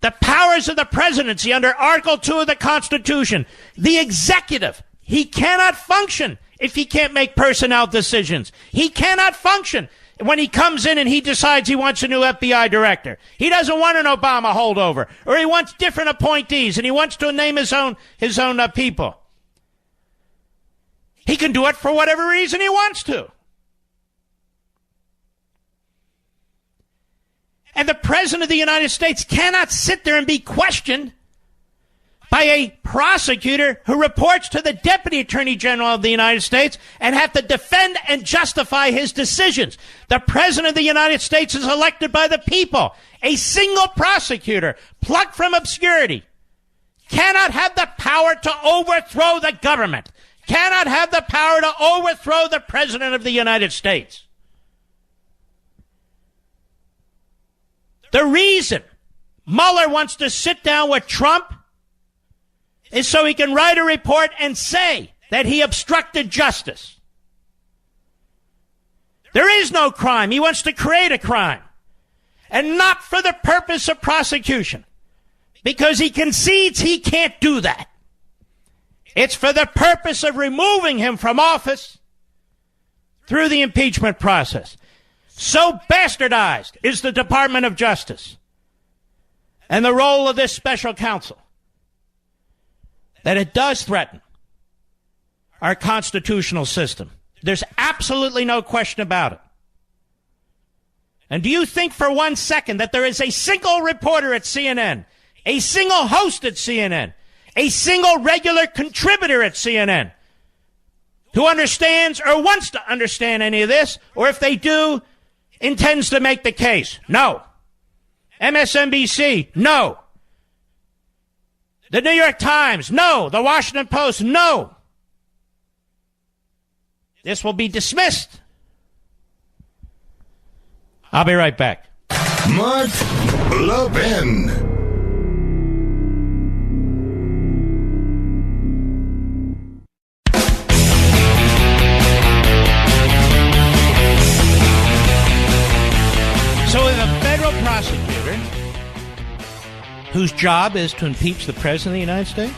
the powers of the presidency under Article 2 of the Constitution. The executive, he cannot function if he can't make personnel decisions. He cannot function when he comes in and he decides he wants a new FBI director. He doesn't want an Obama holdover, or he wants different appointees, and he wants to name his own people. He can do it for whatever reason he wants to. And the president of the United States cannot sit there and be questioned by a prosecutor who reports to the Deputy Attorney General of the United States and have to defend and justify his decisions. The President of the United States is elected by the people. A single prosecutor, plucked from obscurity, cannot have the power to overthrow the government, cannot have the power to overthrow the President of the United States. The reason Mueller wants to sit down with Trump is so he can write a report and say that he obstructed justice. There is no crime. He wants to create a crime. And not for the purpose of prosecution, because he concedes he can't do that. It's for the purpose of removing him from office through the impeachment process. So bastardized is the Department of Justice and the role of this special counsel that it does threaten our constitutional system. There's absolutely no question about it. And do you think for 1 second that there is a single reporter at CNN, a single host at CNN, a single regular contributor at CNN who understands or wants to understand any of this, or if they do, intends to make the case? No. MSNBC? No. The New York Times? No. The Washington Post? No. This will be dismissed. I'll be right back. Mark Levin. So if a federal prosecutor whose job is to impeach the President of the United States,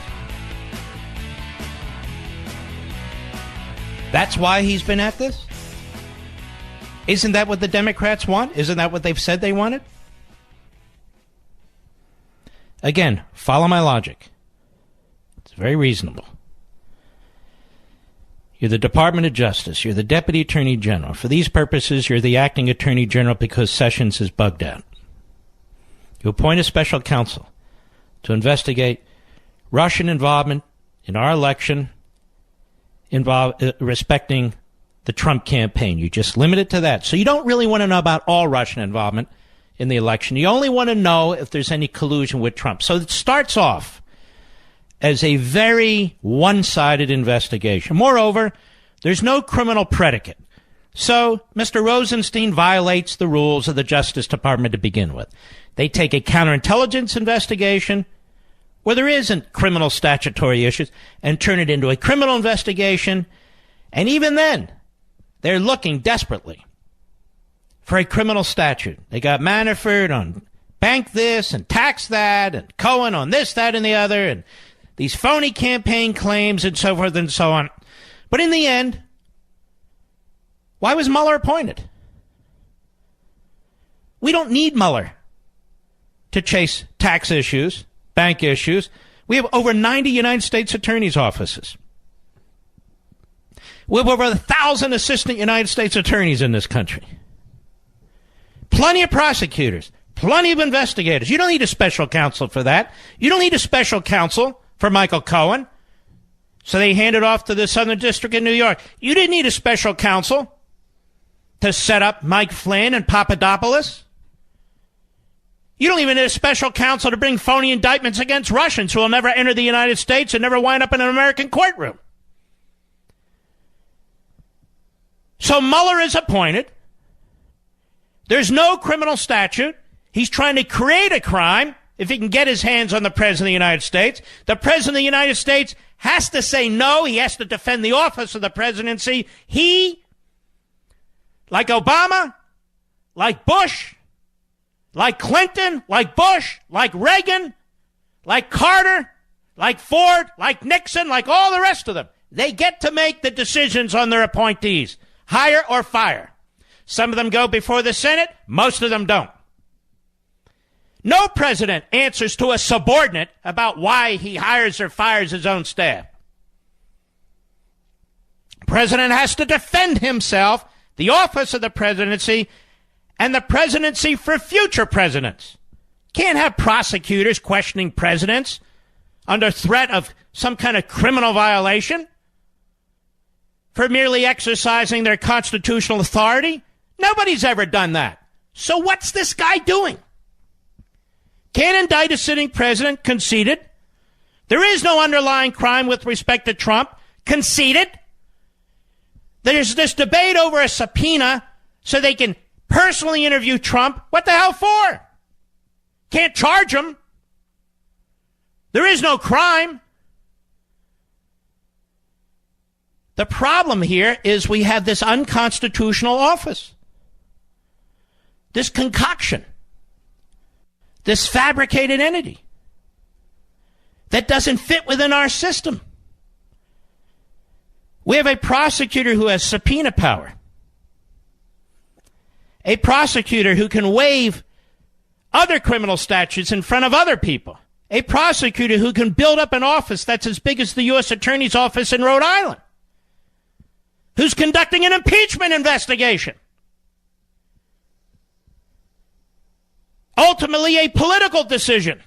that's why he's been at this? Isn't that what the Democrats want? Isn't that what they've said they wanted? Again, follow my logic. It's very reasonable. You're the Department of Justice. You're the Deputy Attorney General. For these purposes, you're the acting Attorney General because Sessions is bugged out. You appoint a special counsel to investigate Russian involvement in our election respecting the Trump campaign. You just limit it to that. So you don't really want to know about all Russian involvement in the election. You only want to know if there's any collusion with Trump. So it starts off as a very one-sided investigation. Moreover, there's no criminal predicate. So Mr. Rosenstein violates the rules of the Justice Department to begin with. They take a counterintelligence investigation where there isn't criminal statutory issues and turn it into a criminal investigation. And even then, they're looking desperately for a criminal statute. They got Manafort on bank this and tax that, and Cohen on this, that, and the other, and these phony campaign claims and so forth and so on. But in the end, why was Mueller appointed? We don't need Mueller to chase tax issues, bank issues. We have over 90 United States attorneys' offices. We have over 1,000 assistant United States attorneys in this country. Plenty of prosecutors, plenty of investigators. You don't need a special counsel for that. You don't need a special counsel for Michael Cohen. So they handed off to the Southern District in New York. You didn't need a special counsel to set up Mike Flynn and Papadopoulos. You don't even need a special counsel to bring phony indictments against Russians who will never enter the United States and never wind up in an American courtroom. So Mueller is appointed. There's no criminal statute. He's trying to create a crime if he can get his hands on the President of the United States. The President of the United States has to say no. He has to defend the office of the presidency. He, like Obama, like Bush, like Clinton, like Bush, like Reagan, like Carter, like Ford, like Nixon, like all the rest of them, they get to make the decisions on their appointees, hire or fire. Some of them go before the Senate, most of them don't. No president answers to a subordinate about why he hires or fires his own staff. President has to defend himself, the office of the presidency, and the presidency for future presidents. Can't have prosecutors questioning presidents under threat of some kind of criminal violation for merely exercising their constitutional authority. Nobody's ever done that. So what's this guy doing? Can't indict a sitting president, conceded. There is no underlying crime with respect to Trump, conceded. There's this debate over a subpoena so they can personally interview Trump. What the hell for? Can't charge him. There is no crime. The problem here is we have this unconstitutional office, this concoction, this fabricated entity that doesn't fit within our system. We have a prosecutor who has subpoena power, a prosecutor who can waive other criminal statutes in front of other people, a prosecutor who can build up an office that's as big as the U.S. Attorney's Office in Rhode Island, who's conducting an impeachment investigation. Ultimately, a political decision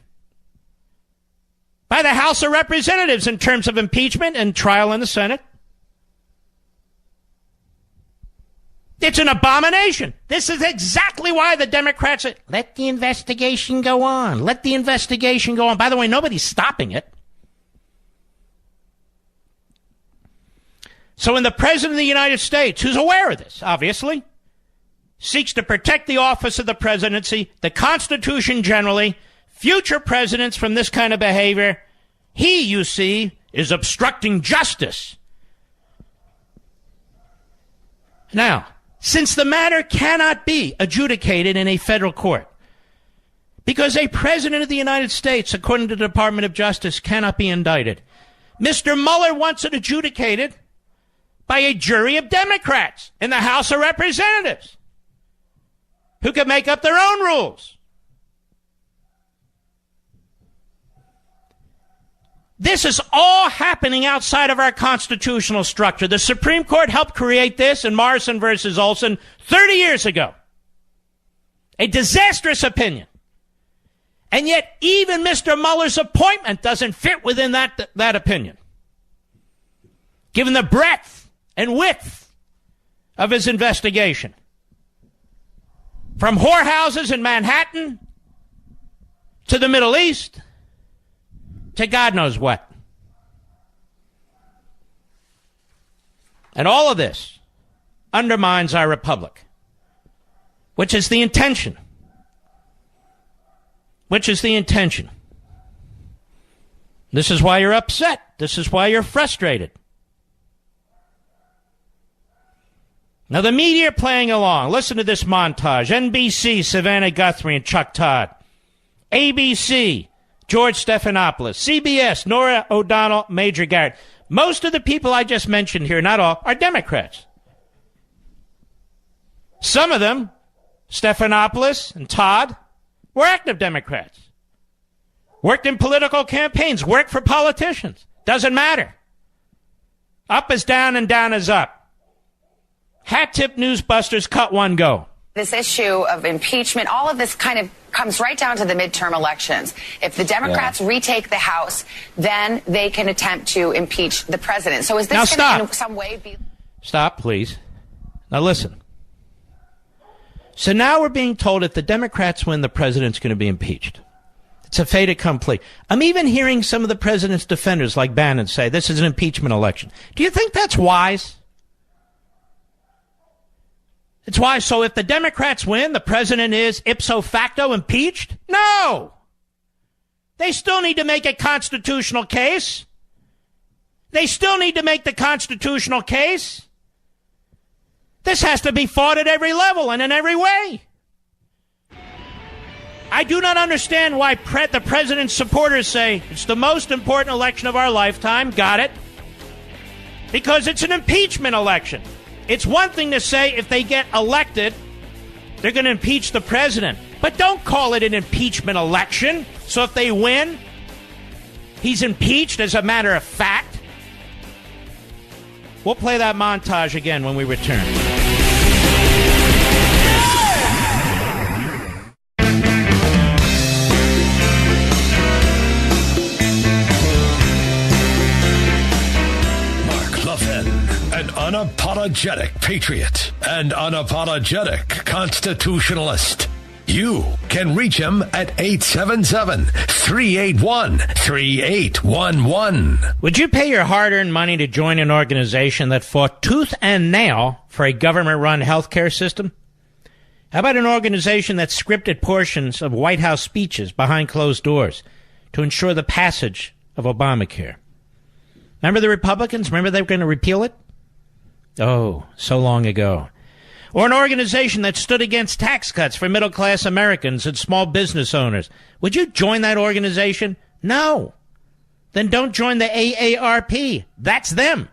by the House of Representatives in terms of impeachment and trial in the Senate. It's an abomination. This is exactly why the Democrats say, let the investigation go on. Let the investigation go on. By the way, nobody's stopping it. So when the President of the United States, who's aware of this, obviously, seeks to protect the office of the presidency, the Constitution generally, future presidents from this kind of behavior, he, you see, is obstructing justice. Now, since the matter cannot be adjudicated in a federal court, because a president of the United States, according to the Department of Justice, cannot be indicted, Mr. Mueller wants it adjudicated by a jury of Democrats in the House of Representatives who can make up their own rules. This is all happening outside of our constitutional structure. The Supreme Court helped create this in Morrison versus Olson 30 years ago. A disastrous opinion. And yet even Mr. Mueller's appointment doesn't fit within that opinion, given the breadth and width of his investigation. From whorehouses in Manhattan to the Middle East to God knows what. And all of this undermines our republic, which is the intention. This is why you're upset. This is why you're frustrated. Now, the media are playing along. Listen to this montage. NBC, Savannah Guthrie and Chuck Todd. ABC, George Stephanopoulos. CBS, Norah O'Donnell, Major Garrett. Most of the people I just mentioned here, not all, are Democrats. Some of them, Stephanopoulos and Todd, were active Democrats. Worked in political campaigns, worked for politicians. Doesn't matter. Up is down and down is up. Hat tip newsbusters, cut one, go. This issue of impeachment, all of this kind of comes right down to the midterm elections. If the Democrats retake the House, then they can attempt to impeach the president. So is this going to in some way be... Stop, please. Now listen. So now we're being told if the Democrats win, the president's going to be impeached. It's a fait accompli. I'm even hearing some of the president's defenders, like Bannon, say this is an impeachment election. Do you think that's wise? It's wise. So if the Democrats win, the president is ipso facto impeached? No! They still need to make a constitutional case. They still need to make the constitutional case. This has to be fought at every level and in every way. I do not understand why the president's supporters say it's the most important election of our lifetime. Got it. Because it's an impeachment election. It's one thing to say if they get elected, they're going to impeach the president. But don't call it an impeachment election. So if they win, he's impeached as a matter of fact. We'll play that montage again when we return. An unapologetic patriot and unapologetic constitutionalist. You can reach him at 877-381-3811. Would you pay your hard-earned money to join an organization that fought tooth and nail for a government-run healthcare system? How about an organization that scripted portions of White House speeches behind closed doors to ensure the passage of Obamacare? Remember the Republicans? Remember they were going to repeal it? Oh, so long ago. Or an organization that stood against tax cuts for middle-class Americans and small business owners. Would you join that organization? No. Then don't join the AARP. That's them.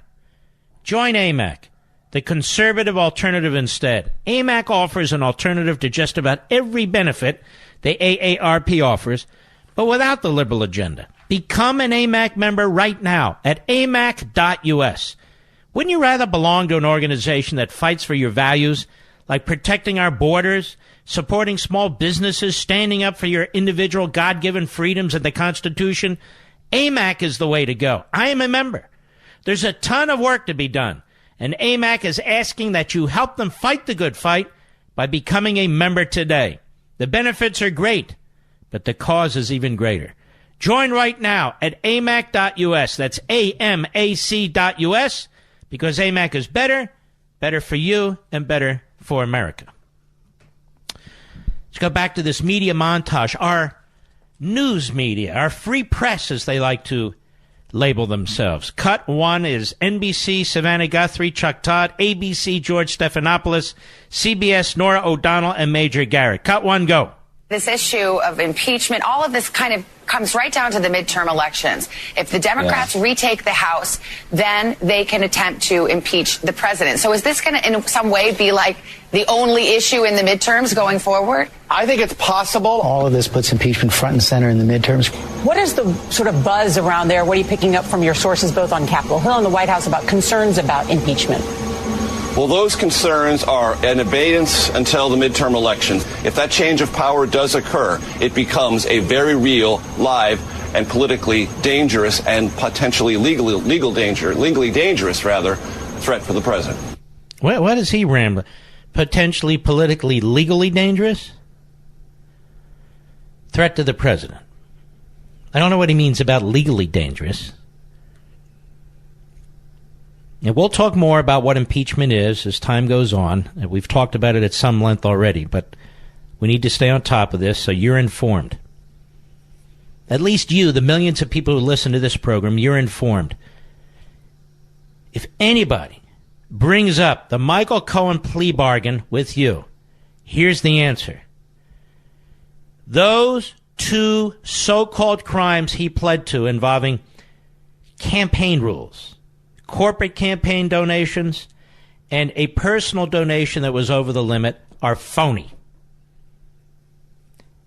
Join AMAC, the conservative alternative instead. AMAC offers an alternative to just about every benefit the AARP offers, but without the liberal agenda. Become an AMAC member right now at amac.us. Wouldn't you rather belong to an organization that fights for your values, like protecting our borders, supporting small businesses, standing up for your individual God-given freedoms and the Constitution? AMAC is the way to go. I am a member. There's a ton of work to be done, and AMAC is asking that you help them fight the good fight by becoming a member today. The benefits are great, but the cause is even greater. Join right now at amac.us. That's amac.us. Because AMAC is better for you, and better for America. Let's go back to this media montage. Our news media, our free press, as they like to label themselves. Cut one is NBC, Savannah Guthrie, Chuck Todd. ABC, George Stephanopoulos. CBS, Norah O'Donnell, and Major Garrett. Cut one, go. This issue of impeachment, all of this kind of comes right down to the midterm elections. If the Democrats retake the House, then they can attempt to impeach the president. So is this going to in some way be like the only issue in the midterms going forward? I think it's possible. All of this puts impeachment front and center in the midterms. What is the sort of buzz around there? What are you picking up from your sources both on Capitol Hill and the White House about concerns about impeachment? Well, those concerns are in abeyance until the midterm elections. If that change of power does occur, it becomes a very real, live, and politically dangerous and potentially legally dangerous threat for the president. What is he rambling? Potentially politically, legally dangerous? Threat to the president. I don't know what he means about legally dangerous. And we'll talk more about what impeachment is as time goes on. We've talked about it at some length already, but we need to stay on top of this so you're informed. At least you, the millions of people who listen to this program, you're informed. If anybody brings up the Michael Cohen plea bargain with you, here's the answer. Those two so-called crimes he pled to involving campaign rules, corporate campaign donations, and a personal donation that was over the limit are phony.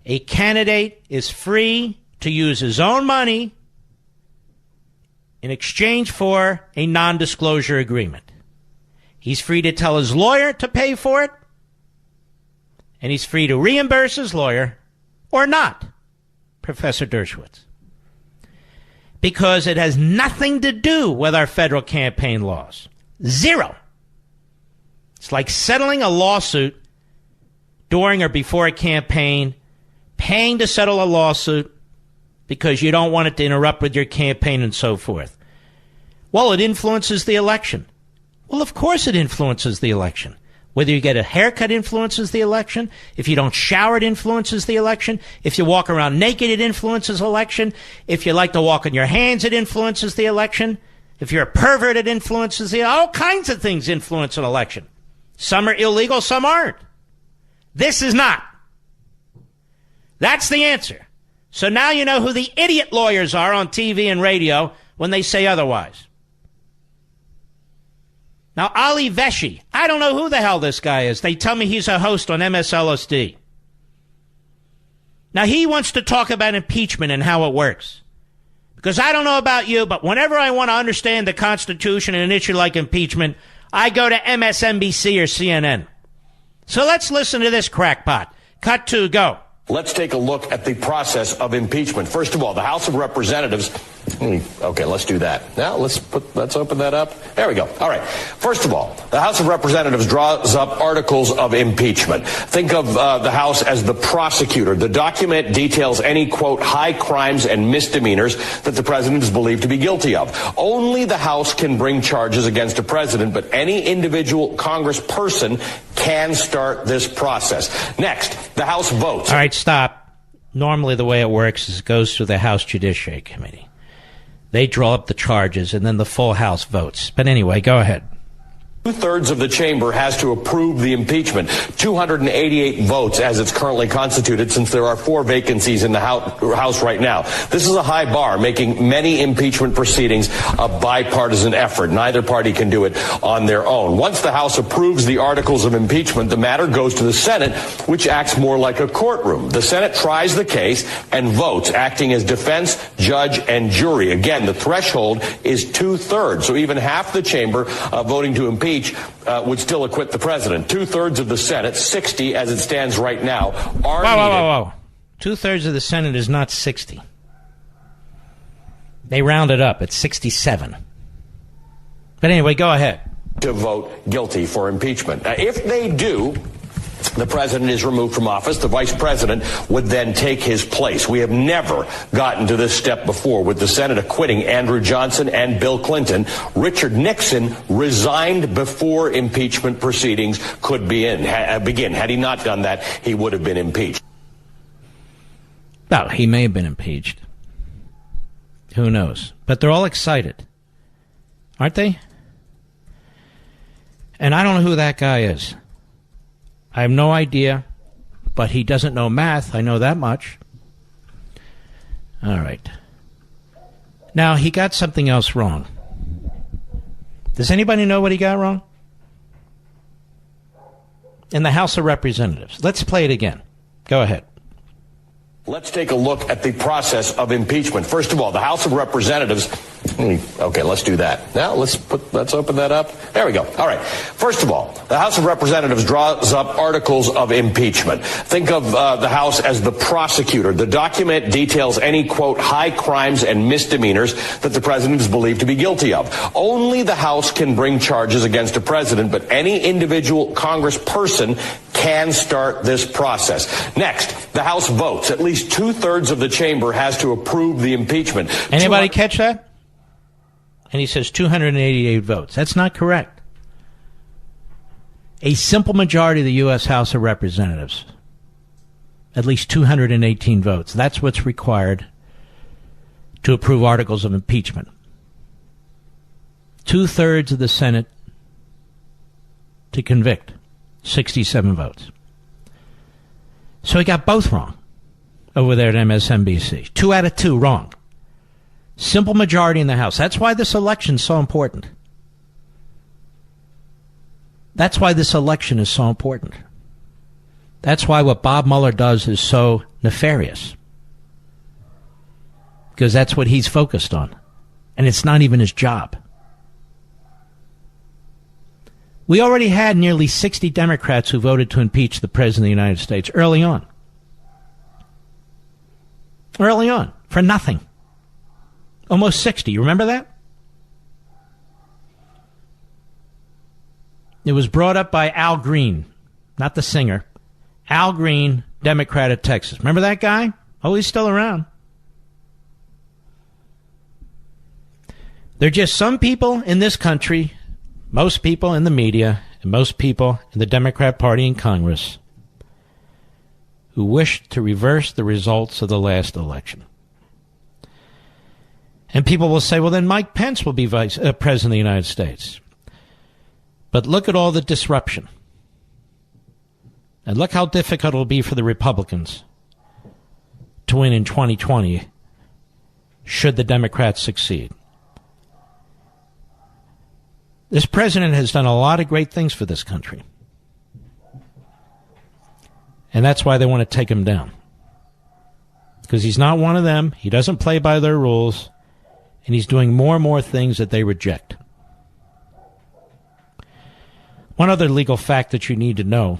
A candidate is free to use his own money in exchange for a non-disclosure agreement. He's free to tell his lawyer to pay for it, and he's free to reimburse his lawyer or not, Professor Dershowitz, because it has nothing to do with our federal campaign laws. Zero. It's like settling a lawsuit during or before a campaign, paying to settle a lawsuit because you don't want it to interrupt with your campaign and so forth. Well, it influences the election. Well, of course it influences the election. Whether you get a haircut influences the election. If you don't shower, it influences the election. If you walk around naked, it influences the election. If you like to walk on your hands, it influences the election. If you're a pervert, it influences all kinds of things influence an election. Some are illegal, some aren't. This is not. That's the answer. So now you know who the idiot lawyers are on TV and radio when they say otherwise. Now, Ali Veshi, I don't know who the hell this guy is. They tell me he's a host on MSLSD. Now, he wants to talk about impeachment and how it works. Because I don't know about you, but whenever I want to understand the Constitution and an issue like impeachment, I go to MSNBC or CNN. So let's listen to this crackpot. Cut 2, go. Let's take a look at the process of impeachment. First of all, the House of Representatives. Okay, let's do that. Now, let's open that up. There we go. All right. First of all, the House of Representatives draws up articles of impeachment. Think of the House as the prosecutor. The document details any, quote, high crimes and misdemeanors that the president is believed to be guilty of. Only the House can bring charges against a president, but any individual congressperson can start this process. Next, the House votes. All right, stop. Normally the way it works is it goes through the House Judiciary Committee. They draw up the charges, and then the full House votes. But anyway, go ahead. 2/3 of the chamber has to approve the impeachment. 288 votes as it's currently constituted, since there are 4 vacancies in the House right now. This is a high bar, making many impeachment proceedings a bipartisan effort. Neither party can do it on their own. Once the House approves the articles of impeachment, the matter goes to the Senate, which acts more like a courtroom. The Senate tries the case and votes, acting as defense, judge, and jury. Again, the threshold is 2/3, so even half the chamber voting to impeach would still acquit the president. 2/3 of the Senate, 60 as it stands right now, are needed. Whoa. 2/3 of the Senate is not 60. They round it up. It's 67. But anyway, go ahead. To vote guilty for impeachment. If they do, the president is removed from office. The vice president would then take his place. We have never gotten to this step before, with the Senate acquitting Andrew Johnson and Bill Clinton. Richard Nixon resigned before impeachment proceedings could begin. Had he not done that, he would have been impeached. Well, he may have been impeached. Who knows? But they're all excited. Aren't they? And I don't know who that guy is. I have no idea, but he doesn't know math. I know that much. All right. Now, he got something else wrong. Does anybody know what he got wrong? In the House of Representatives. Let's play it again. Go ahead. Let's take a look at the process of impeachment. First of all, the House of Representatives. Okay, let's do that. Now, let's open that up. There we go. All right. First of all, the House of Representatives draws up articles of impeachment. Think of the House as the prosecutor. The document details any, quote, high crimes and misdemeanors that the president is believed to be guilty of. Only the House can bring charges against a president, but any individual congressperson can start this process. Next, the House votes. At least 2/3 of the chamber has to approve the impeachment. Anybody catch that? And he says 288 votes. That's not correct. A simple majority of the U.S. House of Representatives, at least 218 votes. That's what's required to approve articles of impeachment. 2/3 of the Senate to convict. 67 votes. So he got both wrong over there at MSNBC. 2 out of 2 wrong. Simple majority in the House. That's why this election is so important. That's why this election is so important. That's why what Bob Mueller does is so nefarious. Because that's what he's focused on. And it's not even his job. We already had nearly 60 Democrats who voted to impeach the President of the United States early on. Early on. For nothing. Almost 60. You remember that? It was brought up by Al Green, not the singer. Al Green, Democrat of Texas. Remember that guy? Oh, he's still around. There are just some people in this country, most people in the media, and most people in the Democrat Party in Congress who wish to reverse the results of the last election. And people will say, well, then Mike Pence will be President of the United States. But look at all the disruption. And look how difficult it will be for the Republicans to win in 2020 should the Democrats succeed. This president has done a lot of great things for this country. And that's why they want to take him down. Because he's not one of them. He doesn't play by their rules. And he's doing more and more things that they reject. One other legal fact that you need to know.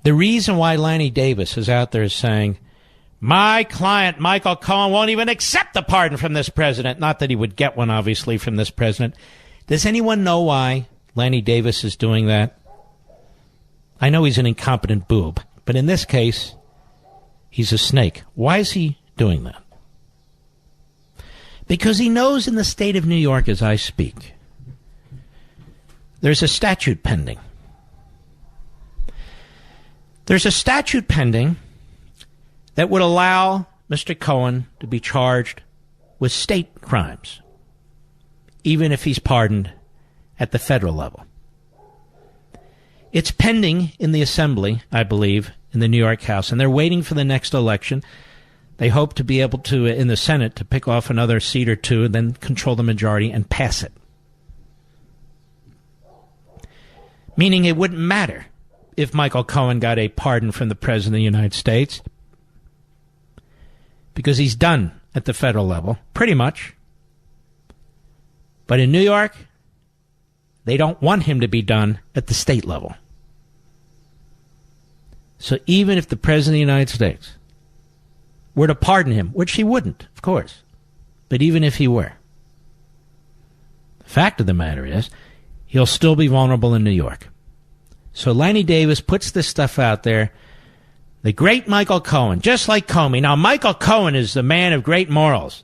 The reason why Lanny Davis is out there saying, my client, Michael Cohen, won't even accept a pardon from this president. Not that he would get one, obviously, from this president. Does anyone know why Lanny Davis is doing that? I know he's an incompetent boob, but in this case, he's a snake. Why is he doing that? Because he knows in the state of New York as I speak, there's a statute pending. There's a statute pending that would allow Mr. Cohen to be charged with state crimes, even if he's pardoned at the federal level. It's pending in the Assembly, I believe, in the New York House, and they're waiting for the next election. They hope to be able to, in the Senate, to pick off another seat or two and then control the majority and pass it. Meaning it wouldn't matter if Michael Cohen got a pardon from the President of the United States because he's done at the federal level, pretty much. But in New York, they don't want him to be done at the state level. So even if the President of the United States were to pardon him, which he wouldn't, of course, but even if he were, the fact of the matter is, he'll still be vulnerable in New York. So Lanny Davis puts this stuff out there. The great Michael Cohen, just like Comey. Now, Michael Cohen is the man of great morals.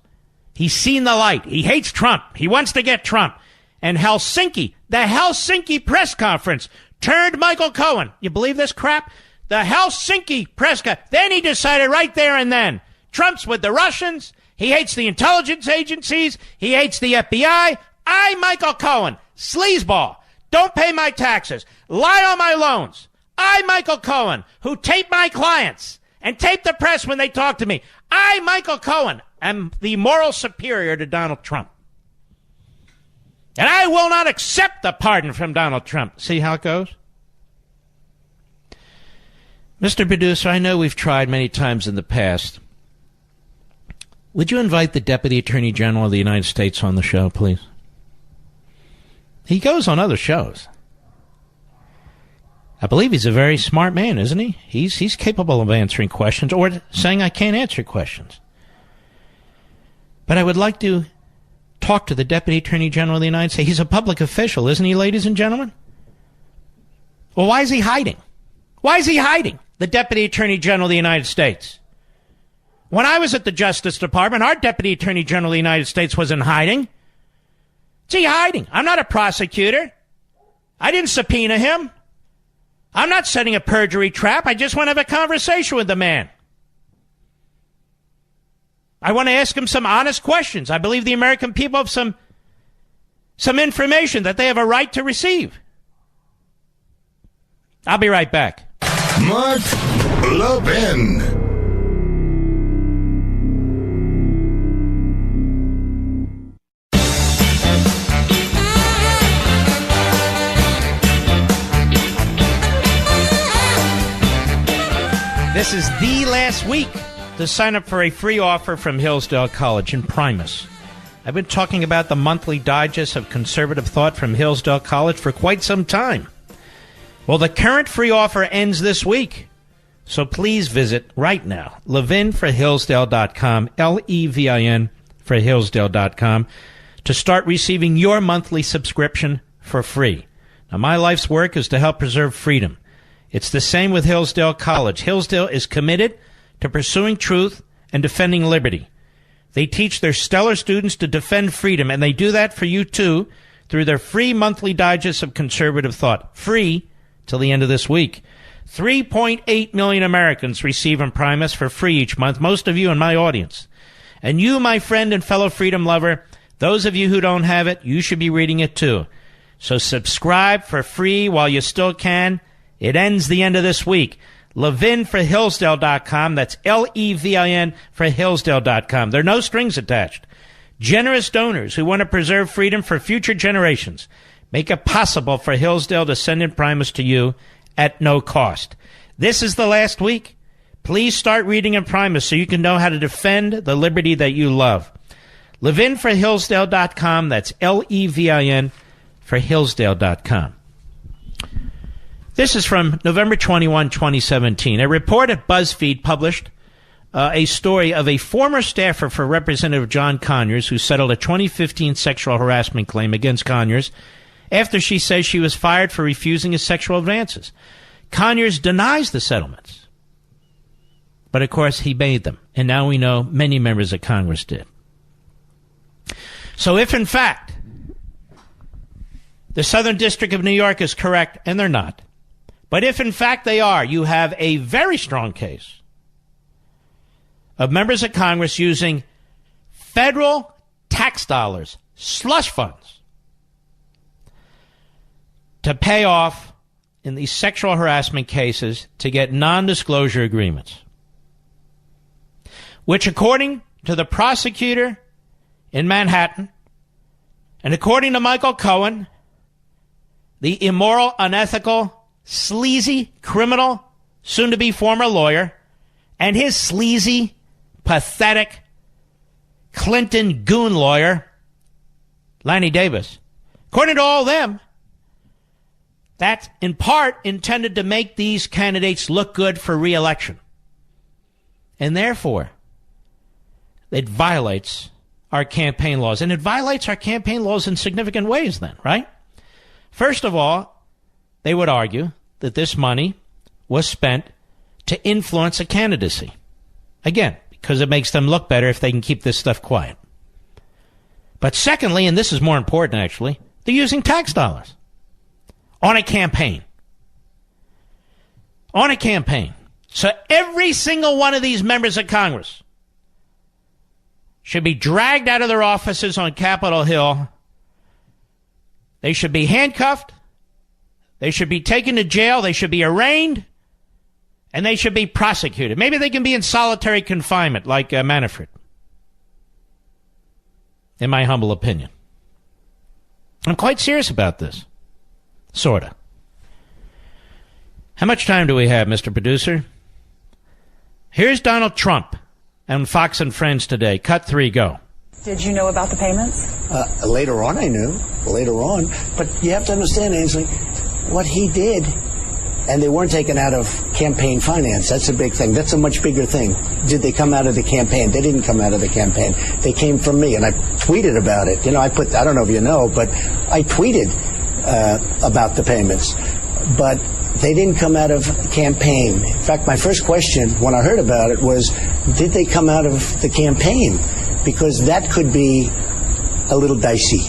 He's seen the light. He hates Trump. He wants to get Trump. And Helsinki, the Helsinki press conference, turned Michael Cohen. You believe this crap? The Helsinki press conference. Then he decided right there and then, Trump's with the Russians. He hates the intelligence agencies. He hates the FBI. I, Michael Cohen, sleazeball, don't pay my taxes, lie on my loans. I, Michael Cohen, who tape my clients and tape the press when they talk to me. I, Michael Cohen, am the moral superior to Donald Trump. And I will not accept the pardon from Donald Trump. See how it goes? Mr. Producer, I know we've tried many times in the past. Would you invite the Deputy Attorney General of the United States on the show, please? He goes on other shows. I believe he's a very smart man, isn't he? He's capable of answering questions or saying I can't answer questions. But I would like to talk to the Deputy Attorney General of the United States. He's a public official, isn't he, ladies and gentlemen? Well, why is he hiding? Why is he hiding, the Deputy Attorney General of the United States? When I was at the Justice Department, our Deputy Attorney General of the United States was in hiding. What's he hiding? I'm not a prosecutor. I didn't subpoena him. I'm not setting a perjury trap. I just want to have a conversation with the man. I want to ask him some honest questions. I believe the American people have some information that they have a right to receive. I'll be right back. Mark Levin. This is the last week to sign up for a free offer from Hillsdale College in Primus. I've been talking about the monthly digest of conservative thought from Hillsdale College for quite some time. Well, the current free offer ends this week. So please visit right now, levinforhillsdale.com, Levin for Hillsdale.com, to start receiving your monthly subscription for free. Now, my life's work is to help preserve freedom. It's the same with Hillsdale College. Hillsdale is committed to pursuing truth and defending liberty. They teach their stellar students to defend freedom, and they do that for you, too, through their free monthly digest of conservative thought. Free till the end of this week. 3.8 million Americans receive in Primus for free each month, most of you in my audience. And you, my friend and fellow freedom lover, those of you who don't have it, you should be reading it, too. So subscribe for free while you still can. It ends the end of this week. LevinforHillsdale.com. That's Levin for Hillsdale.com. There are no strings attached. Generous donors who want to preserve freedom for future generations make it possible for Hillsdale to send in Primus to you at no cost. This is the last week. Please start reading in Primus so you can know how to defend the liberty that you love. LevinforHillsdale.com. That's Levin for Hillsdale.com. This is from November 21, 2017. A report at BuzzFeed published a story of a former staffer for Representative John Conyers who settled a 2015 sexual harassment claim against Conyers after she says she was fired for refusing his sexual advances. Conyers denies the settlements. But, of course, he made them. And now we know many members of Congress did. So if, in fact, the Southern District of New York is correct, and they're not, but if, in fact, they are, you have a very strong case of members of Congress using federal tax dollars, slush funds, to pay off in these sexual harassment cases to get non-disclosure agreements, which, according to the prosecutor in Manhattan, and according to Michael Cohen, the immoral, unethical, sleazy, criminal, soon-to-be former lawyer, and his sleazy, pathetic Clinton goon lawyer, Lanny Davis. According to all of them, that's in part intended to make these candidates look good for re-election. And therefore, it violates our campaign laws. And it violates our campaign laws in significant ways then, right? First of all, they would argue that this money was spent to influence a candidacy. Again, because it makes them look better if they can keep this stuff quiet. But secondly, and this is more important actually, they're using tax dollars on a campaign. On a campaign. So every single one of these members of Congress should be dragged out of their offices on Capitol Hill. They should be handcuffed. They should be taken to jail. They should be arraigned. And they should be prosecuted. Maybe they can be in solitary confinement like Manafort. In my humble opinion. I'm quite serious about this. Sort of. How much time do we have, Mr. Producer? Here's Donald Trump on Fox and Friends today. Cut 3, go. Did you know about the payments? Later on, I knew. Later on. But you have to understand, Ainsley, what he did, and they weren't taken out of campaign finance. That's a big thing. That's a much bigger thing. Did they come out of the campaign? They didn't come out of the campaign. They came from me, and I tweeted about it. I don't know if you know, but I tweeted about the payments. But they didn't come out of campaign. In fact, my first question when I heard about it was, did they come out of the campaign? Because that could be a little dicey.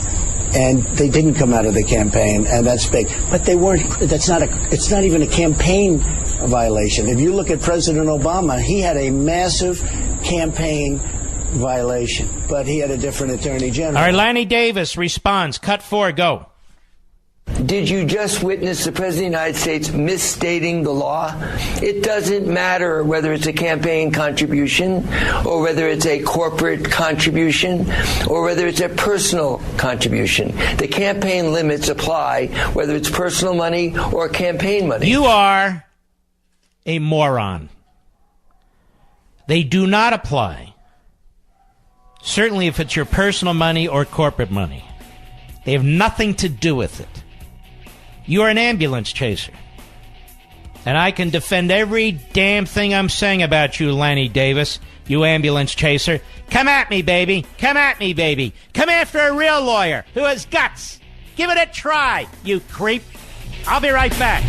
And they didn't come out of the campaign, and that's big. But they weren't. It's not even a campaign violation. If you look at President Obama, he had a massive campaign violation, but he had a different attorney general. All right, Lanny Davis responds. Cut 4, go. Did you just witness the President of the United States misstating the law? It doesn't matter whether it's a campaign contribution or whether it's a corporate contribution or whether it's a personal contribution. The campaign limits apply whether it's personal money or campaign money. You are a moron. They do not apply. Certainly if it's your personal money or corporate money. They have nothing to do with it. You are an ambulance chaser. And I can defend every damn thing I'm saying about you, Lanny Davis, you ambulance chaser. Come at me, baby. Come at me, baby. Come after a real lawyer who has guts. Give it a try, you creep. I'll be right back.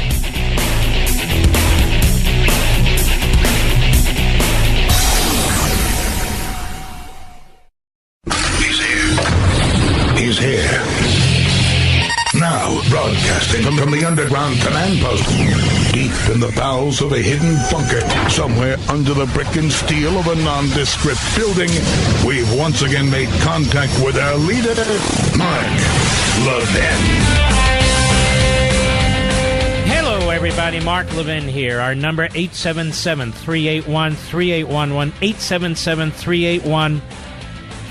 He's here. Now, broadcasting from the underground command post, deep in the bowels of a hidden bunker, somewhere under the brick and steel of a nondescript building, we've once again made contact with our leader, Mark Levin. Hello, everybody. Mark Levin here. Our number, 877-381-3811,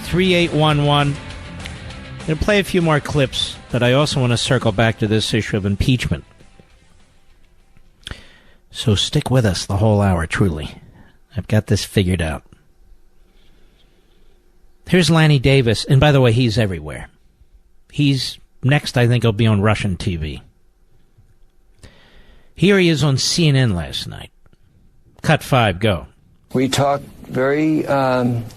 877-381-3811. I'm going to play a few more clips, but I also want to circle back to this issue of impeachment. So stick with us the whole hour, truly. I've got this figured out. Here's Lanny Davis, and by the way, he's everywhere. He's next, I think he'll be on Russian TV. Here he is on CNN last night. Cut 5, go. We talked very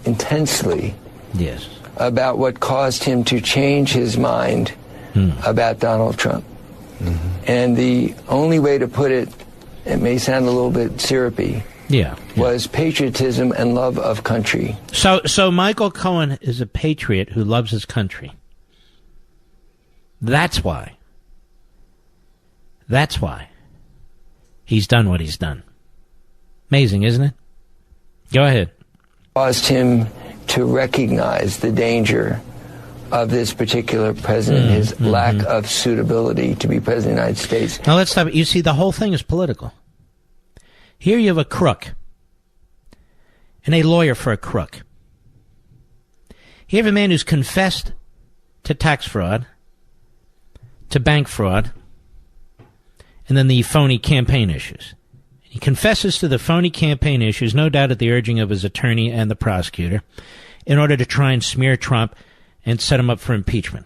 intensely. Yes. About what caused him to change his mind about Donald Trump. Mm-hmm. And the only way to put it, it may sound a little bit syrupy, was patriotism and love of country. So Michael Cohen is a patriot who loves his country. That's why he's done what he's done. Amazing, isn't it? Go ahead. Caused him to recognize the danger of this particular president, his lack of suitability to be president of the United States. Now let's stop it. You see, the whole thing is political. Here you have a crook and a lawyer for a crook. You have a man who's confessed to tax fraud, to bank fraud, and then the phony campaign issues. He confesses to the phony campaign issues, no doubt at the urging of his attorney and the prosecutor, in order to try and smear Trump and set him up for impeachment.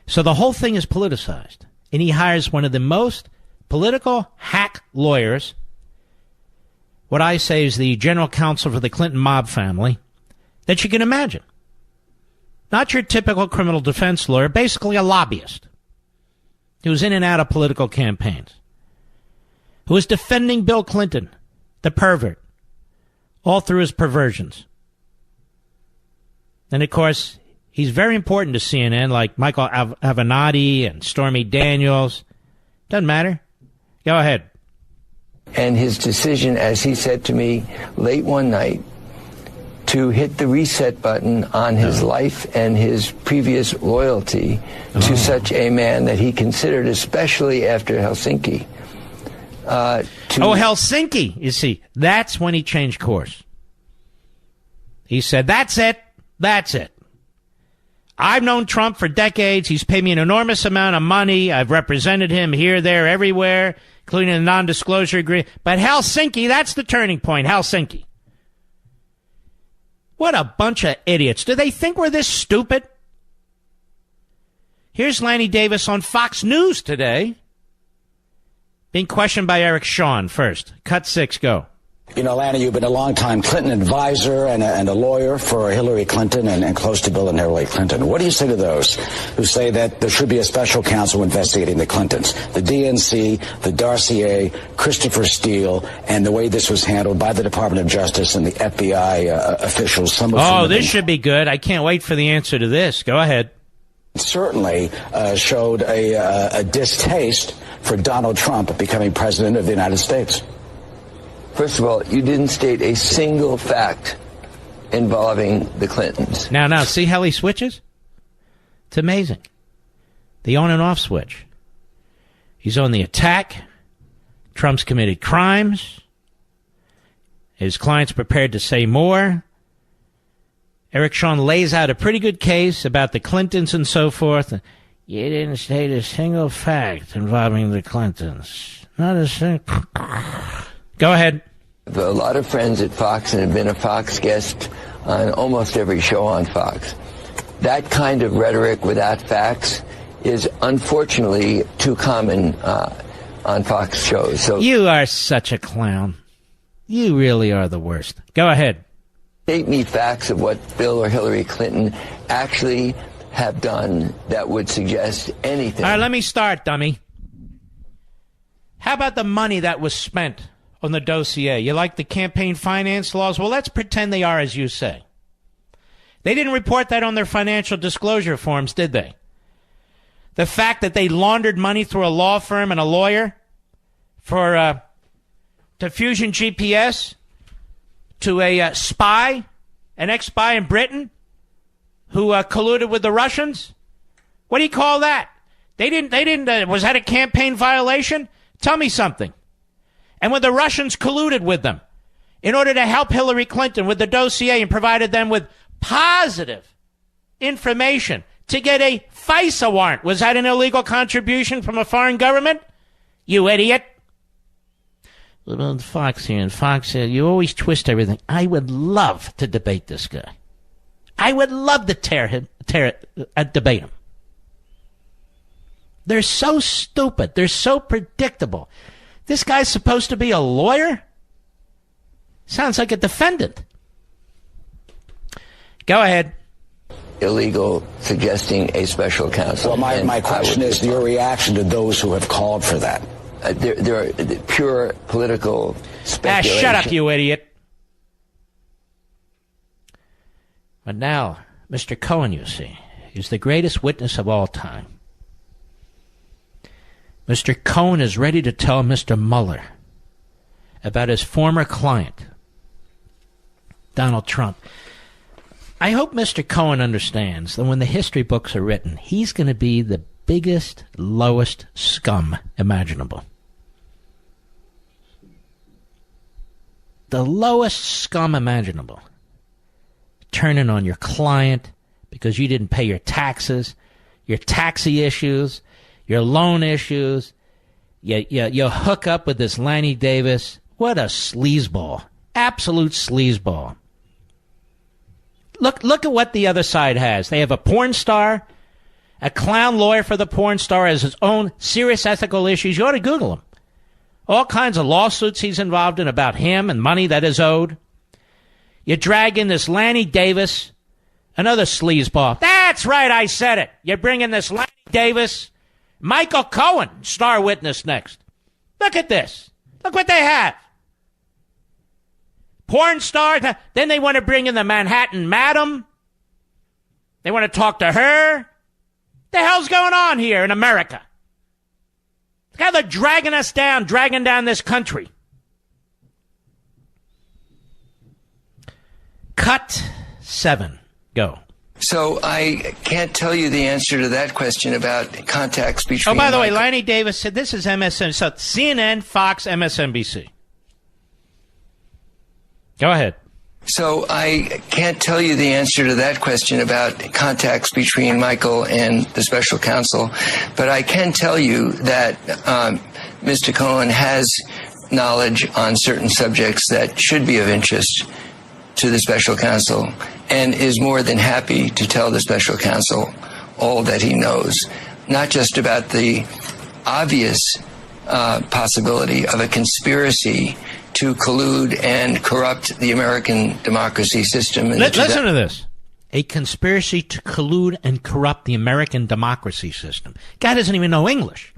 So the whole thing is politicized. And he hires one of the most political hack lawyers, what I say is the general counsel for the Clinton mob family, that you can imagine. Not your typical criminal defense lawyer, basically a lobbyist who was in and out of political campaigns, who was defending Bill Clinton, the pervert, all through his perversions. And, of course, he's very important to CNN, like Michael Avenatti and Stormy Daniels. Doesn't matter. Go ahead. And his decision, as he said to me late one night, to hit the reset button on his life and his previous loyalty to such a man that he considered, especially after Helsinki. Helsinki, you see, that's when he changed course. He said, that's it. I've known Trump for decades. He's paid me an enormous amount of money. I've represented him here, there, everywhere. including a non-disclosure agreement. But Helsinki, that's the turning point, Helsinki. What a bunch of idiots. Do they think we're this stupid? Here's Lanny Davis on Fox News today, being questioned by Eric Shawn first. Cut 6, go. You know, Lanny, you've been a long-time Clinton advisor and a lawyer for Hillary Clinton and close to Bill and Hillary Clinton. What do you say to those who say that there should be a special counsel investigating the Clintons, the DNC, the dossier, Christopher Steele, and the way this was handled by the Department of Justice and the FBI officials? This should be good. I can't wait for the answer to this. Go ahead. Certainly showed a distaste for Donald Trump becoming president of the United States. First of all, you didn't state a single fact involving the Clintons. Now, see how he switches? It's amazing. The on and off switch. He's on the attack. Trump's committed crimes. His client's prepared to say more. Eric Shawn lays out a pretty good case about the Clintons and so forth. You didn't state a single fact involving the Clintons. Not a single... Go ahead. I have a lot of friends at Fox and have been a Fox guest on almost every show on Fox. That kind of rhetoric without facts is unfortunately too common on Fox shows. So you are such a clown. You really are the worst. Go ahead. State me facts of what Bill or Hillary Clinton actually have done that would suggest anything. All right, let me start, dummy. How about the money that was spent on the dossier? You like the campaign finance laws? Well, let's pretend they are as you say. They didn't report that on their financial disclosure forms, did they? The fact that they laundered money through a law firm and a lawyer for to Fusion GPS, to a spy, an ex-spy in Britain who colluded with the Russians? What do you call that? They didn't, was that a campaign violation? Tell me something. And when the Russians colluded with them in order to help Hillary Clinton with the dossier and provided them with positive information to get a FISA warrant, was that an illegal contribution from a foreign government? You idiot. Little Fox here, and Fox here, you always twist everything. I would love to debate this guy. I would love to debate him. They're so stupid. They're so predictable. This guy's supposed to be a lawyer? Sounds like a defendant. Go ahead. Illegal, suggesting a special counsel. Well, my question is your reaction to those who have called for that. They're pure political speculation. Shut up, you idiot. But now, Mr. Cohen, you see, is the greatest witness of all time. Mr. Cohen is ready to tell Mr. Mueller about his former client, Donald Trump. I hope Mr. Cohen understands that when the history books are written, he's going to be the biggest, lowest scum imaginable. The lowest scum imaginable. Turning on your client because you didn't pay your taxes, your taxi issues, your loan issues. You hook up with this Lanny Davis. What a sleazeball. Absolute sleazeball. Look at what the other side has. They have a porn star, a clown lawyer for the porn star has his own serious ethical issues. You ought to Google him. All kinds of lawsuits he's involved in about him and money that is owed. You drag in this Lanny Davis, another sleazeball. That's right, I said it. You bring in this Lanny Davis, Michael Cohen, star witness next. Look at this. Look what they have. Porn star. Then they want to bring in the Manhattan Madam. They want to talk to her. The hell's going on here in America? Look how they're dragging us down, dragging down this country. Cut 7. Go. So I can't tell you the answer to that question about contacts between... Oh, by the way, Lanny Davis said this is MSN. So CNN, Fox, MSNBC. Go ahead. So I can't tell you the answer to that question about contacts between Michael and the special counsel, but I can tell you that Mr. Cohen has knowledge on certain subjects that should be of interest to the special counsel and is more than happy to tell the special counsel all that he knows, not just about the obvious possibility of a conspiracy to collude and corrupt the American democracy system. Listen to this. A conspiracy to collude and corrupt the American democracy system. Guy doesn't even know English.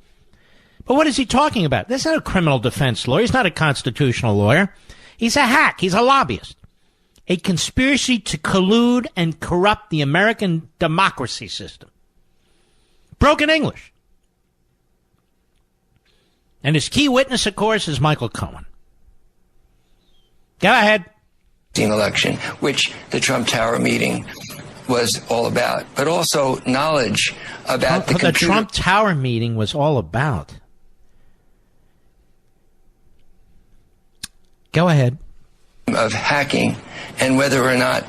But what is he talking about? This is not a criminal defense lawyer. He's not a constitutional lawyer. He's a hack. He's a lobbyist. A conspiracy to collude and corrupt the American democracy system. Broken English. And his key witness, of course, is Michael Cohen. Go ahead. Election, which the Trump Tower meeting was all about, but also knowledge about the Trump Tower meeting was all about. Go ahead. Of hacking and whether or not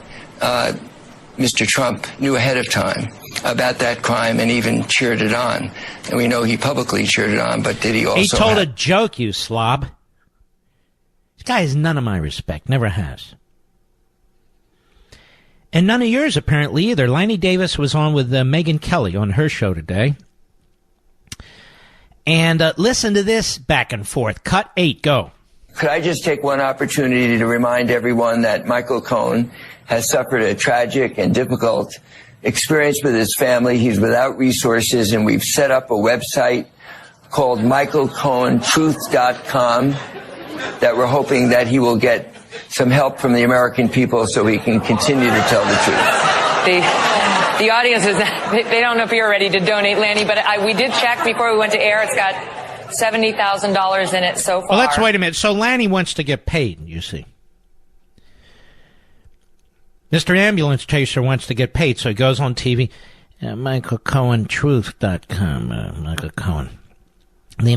Mr. Trump knew ahead of time about that crime and even cheered it on. And we know he publicly cheered it on, but did he also... He told a joke, you slob. This guy has none of my respect. Never has. And none of yours, apparently, either. Lanny Davis was on with Megyn Kelly on her show today. And listen to this back and forth. Cut 8, go. Could I just take one opportunity to remind everyone that Michael Cohen has suffered a tragic and difficult experience with his family. He's without resources, and we've set up a website called michaelcohentruth.com that we're hoping that he will get some help from the American people so he can continue to tell the truth. The audience is, they don't know if you're ready to donate, Lanny, but we did check before we went to air. It's got $70,000 in it so far. Well, let's wait a minute. So Lanny wants to get paid, you see. Mr. Ambulance Chaser wants to get paid, so he goes on TV. MichaelCohenTruth.com. Michael Cohen. The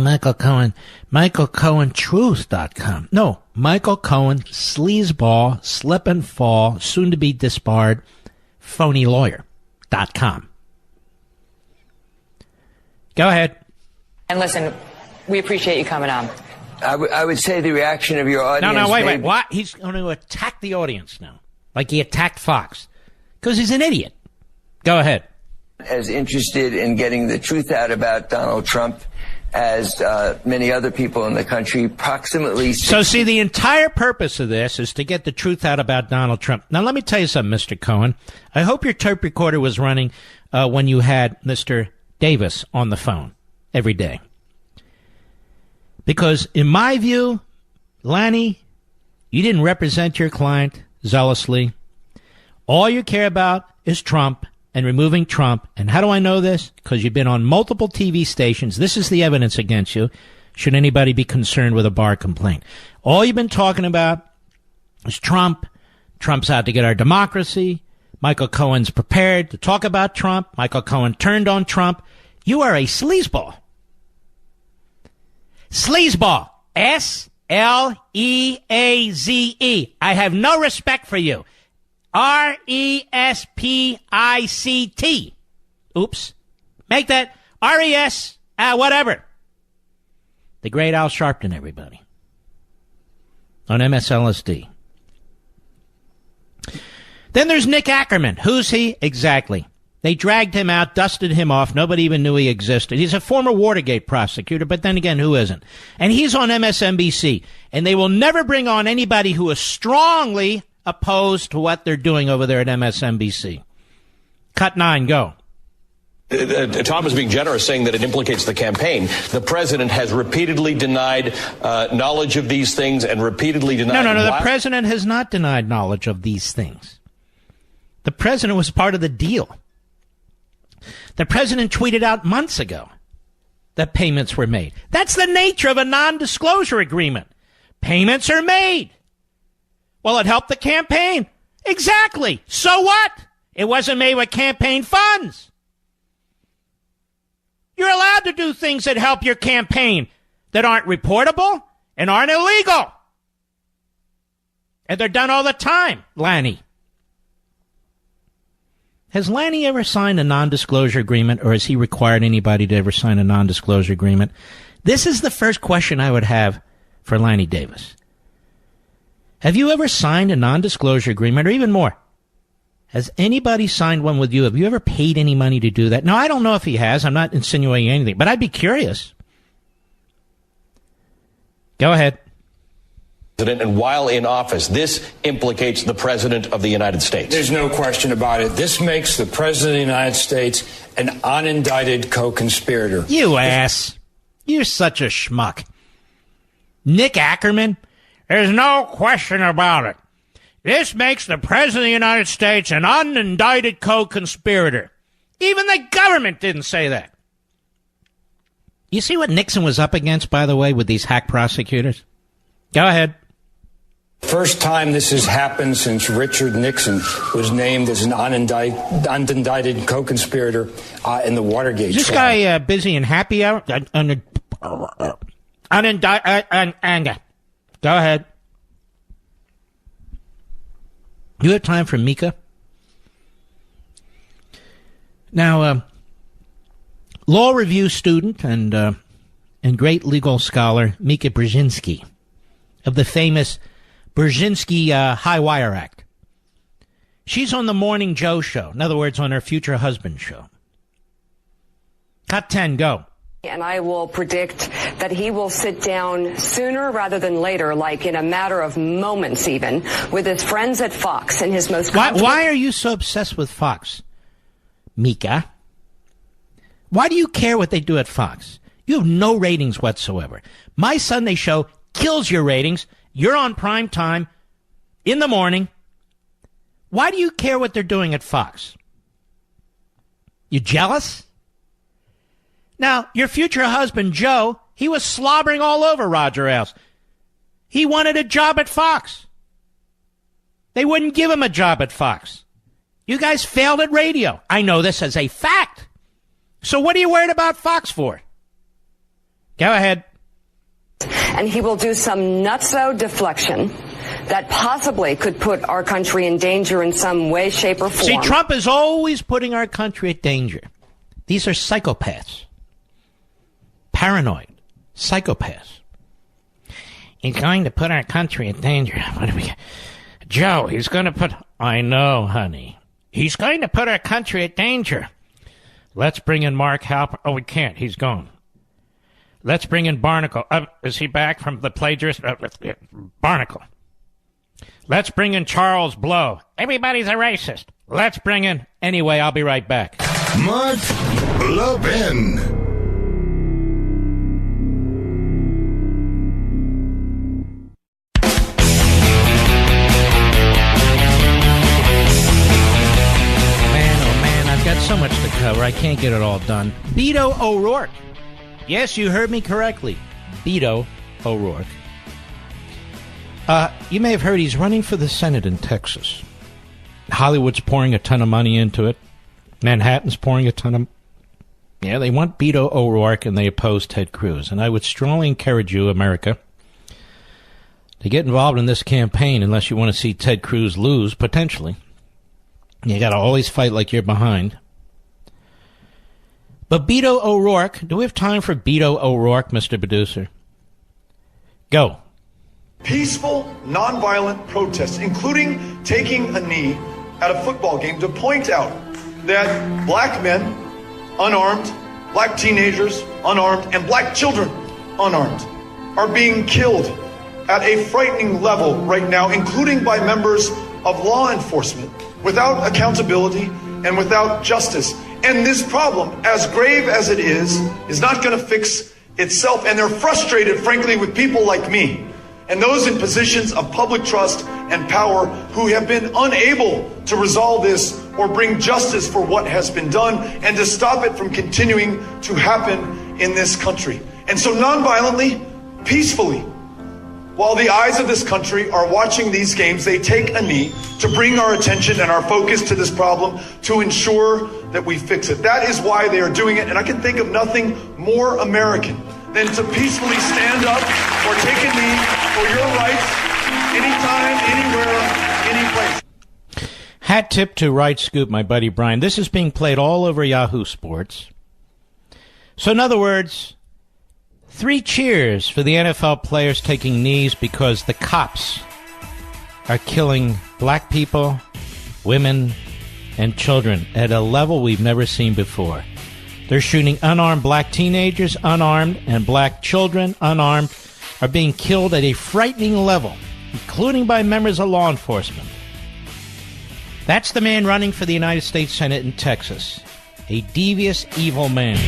MichaelCohenTruth.com. No, Michael Cohen, sleazeball, slip and fall, soon to be disbarred, phony lawyer.com. Go ahead. And listen, we appreciate you coming on. I would say the reaction of your audience... No, wait. What? He's going to attack the audience now, like he attacked Fox, because he's an idiot. Go ahead. As interested in getting the truth out about Donald Trump as many other people in the country, approximately... So, see, the entire purpose of this is to get the truth out about Donald Trump. Now, let me tell you something, Mr. Cohen. I hope your tape recorder was running when you had Mr. Davis on the phone every day. Because, in my view, Lanny, you didn't represent your client zealously. All you care about is Trump and removing Trump. And how do I know this? Because you've been on multiple TV stations. This is the evidence against you, should anybody be concerned with a bar complaint. All you've been talking about is Trump. Trump's out to get our democracy. Michael Cohen's prepared to talk about Trump. Michael Cohen turned on Trump. You are a sleazeball. Sleazeball. S-L-E-A-Z-E. I have no respect for you. R-E-S-P-I-C-T. Oops. Make that R-E-S, whatever. The great Al Sharpton, everybody. On MSLSD. Then there's Nick Ackerman. Who's he? Exactly. They dragged him out, dusted him off. Nobody even knew he existed. He's a former Watergate prosecutor, but then again, who isn't? And he's on MSNBC. And they will never bring on anybody who is strongly opposed to what they're doing over there at MSNBC. Cut 9, go. Tom is being generous, saying that it implicates the campaign. The president has repeatedly denied knowledge of these things and repeatedly denied... No, the president has not denied knowledge of these things. The president was part of the deal. The president tweeted out months ago that payments were made. That's the nature of a non-disclosure agreement. Payments are made. Well, it helped the campaign. Exactly. So what? It wasn't made with campaign funds. You're allowed to do things that help your campaign that aren't reportable and aren't illegal. And they're done all the time, Lanny. Has Lanny ever signed a non-disclosure agreement, or has he required anybody to ever sign a non-disclosure agreement? This is the first question I would have for Lanny Davis. Have you ever signed a non-disclosure agreement, or even more? Has anybody signed one with you? Have you ever paid any money to do that? No, I don't know if he has. I'm not insinuating anything, but I'd be curious. Go ahead. And while in office, this implicates the President of the United States. There's no question about it. This makes the President of the United States an unindicted co-conspirator. You ass. You're such a schmuck. Nick Ackerman? There's no question about it. This makes the President of the United States an unindicted co-conspirator. Even the government didn't say that. You see what Nixon was up against, by the way, with these hack prosecutors? Go ahead. First time this has happened since Richard Nixon was named as an unindicted co-conspirator in the Watergate trial. Is this guy busy in happy hour? Unindicted. Go ahead. You have time for Mika? Now, law review student and great legal scholar Mika Brzezinski of the famous Brzezinski High Wire Act. She's on the Morning Joe show. In other words, on her future husband show. Cut 10, go. And I will predict that he will sit down sooner rather than later, like in a matter of moments even, with his friends at Fox and his most... Why are you so obsessed with Fox, Mika? Why do you care what they do at Fox? You have no ratings whatsoever. My Sunday show kills your ratings. You're on prime time in the morning. Why do you care what they're doing at Fox? You jealous? Now, your future husband, Joe, he was slobbering all over Roger Ailes. He wanted a job at Fox. They wouldn't give him a job at Fox. You guys failed at radio. I know this as a fact. So what are you worried about Fox for? Go ahead. And he will do some nutso deflection that possibly could put our country in danger in some way, shape, or form. See, Trump is always putting our country at danger. These are psychopaths. Paranoid. Psychopaths. He's going to put our country at danger. What do we... Joe, he's going to put... I know, honey. He's going to put our country at danger. Let's bring in Mark Halper. Oh, we can't. He's gone. Let's bring in Barnacle. Is he back from the plagiarist? Barnacle. Let's bring in Charles Blow. Everybody's a racist. Let's bring in... Anyway, I'll be right back. Mark Levin. So much to cover, I can't get it all done. Beto O'Rourke. Yes, you heard me correctly. Beto O'Rourke. You may have heard he's running for the Senate in Texas. Hollywood's pouring a ton of money into it. Manhattan's pouring a ton of... Yeah, they want Beto O'Rourke and they oppose Ted Cruz. And I would strongly encourage you, America, to get involved in this campaign unless you want to see Ted Cruz lose, potentially. You got to always fight like you're behind. But Beto O'Rourke, do we have time for Beto O'Rourke, Mr. Producer? Go. Peaceful, nonviolent protests, including taking a knee at a football game to point out that black men, unarmed, black teenagers, unarmed, and black children, unarmed, are being killed at a frightening level right now, including by members of law enforcement, without accountability and without justice. And this problem, as grave as it is not going to fix itself. And they're frustrated, frankly, with people like me and those in positions of public trust and power who have been unable to resolve this or bring justice for what has been done and to stop it from continuing to happen in this country. And so nonviolently, peacefully, while the eyes of this country are watching these games, they take a knee to bring our attention and our focus to this problem to ensure that we fix it. That is why they are doing it. And I can think of nothing more American than to peacefully stand up or take a knee for your rights anytime, anywhere, any place. Hat tip to Right Scoop, my buddy Brian. This is being played all over Yahoo Sports. So in other words, 3 cheers for the NFL players taking knees because the cops are killing black people, women, and children at a level we've never seen before. They're shooting unarmed black teenagers, unarmed, and black children, unarmed, are being killed at a frightening level, including by members of law enforcement. That's the man running for the United States Senate in Texas. A devious, evil man.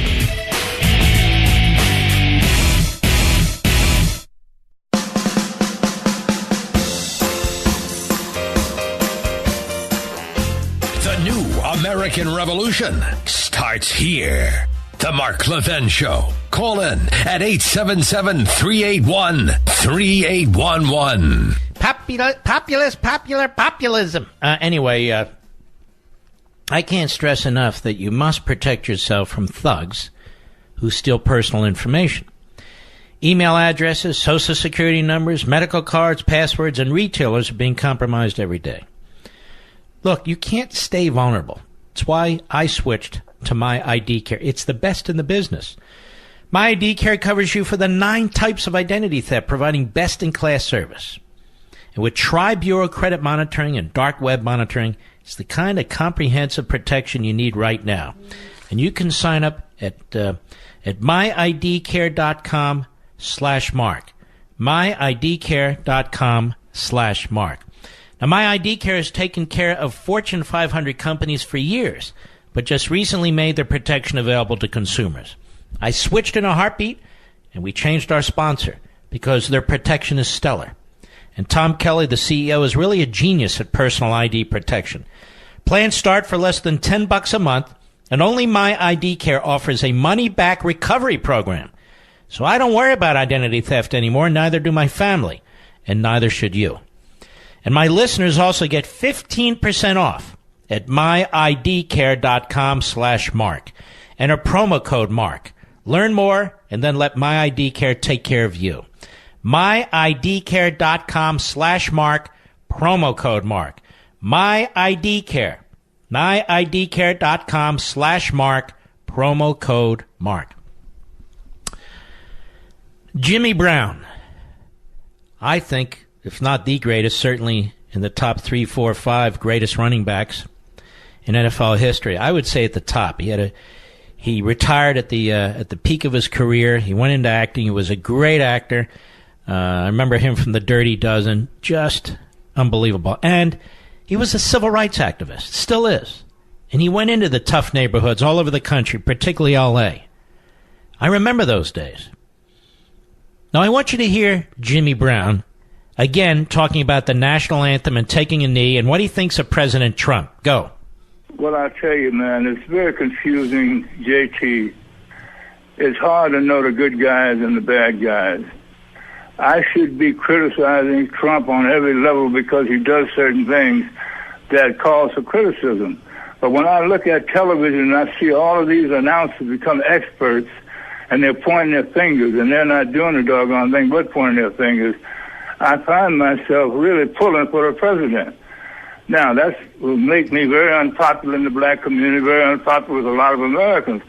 The new American Revolution starts here. The Mark Levin Show. Call in at 877-381-3811. Populism. Anyway, I can't stress enough that you must protect yourself from thugs who steal personal information. Email addresses, social security numbers, medical cards, passwords, and retailers are being compromised every day. Look, you can't stay vulnerable. It's why I switched to My ID Care. It's the best in the business. My ID Care covers you for the 9 types of identity theft, providing best-in-class service. And with Tri-Bureau credit monitoring and dark web monitoring, it's the kind of comprehensive protection you need right now. And you can sign up at myidcare.com/mark. myidcare.com/mark. Now, My ID Care has taken care of Fortune 500 companies for years, but just recently made their protection available to consumers. I switched in a heartbeat, and we changed our sponsor because their protection is stellar. And Tom Kelly, the CEO, is really a genius at personal ID protection. Plans start for less than $10 a month, and only My ID Care offers a money-back recovery program. So I don't worry about identity theft anymore, neither do my family, and neither should you. And my listeners also get 15% off at myidcare.com/mark. Enter promo code MARK. Learn more, and then let My ID Care take care of you. myidcare.com/mark, promo code MARK. My ID Care. myidcare.com/mark, promo code MARK. Jimmy Brown. I think, if not the greatest, certainly in the top 3, 4, 5 greatest running backs in NFL history. I would say at the top. He retired at the peak of his career. He went into acting. He was a great actor. I remember him from The Dirty Dozen. Just unbelievable. And he was a civil rights activist. Still is. And he went into the tough neighborhoods all over the country, particularly L.A. I remember those days. Now, I want you to hear Jimmy Brown, again, talking about the national anthem and taking a knee and what he thinks of President Trump. Go. Well, I tell you, man, it's very confusing, JT. It's hard to know the good guys and the bad guys. I should be criticizing Trump on every level because he does certain things that cause for criticism. But when I look at television and I see all of these announcers become experts and they're pointing their fingers and they're not doing the doggone thing but pointing their fingers, I find myself really pulling for the president. Now, that will make me very unpopular in the black community, very unpopular with a lot of Americans.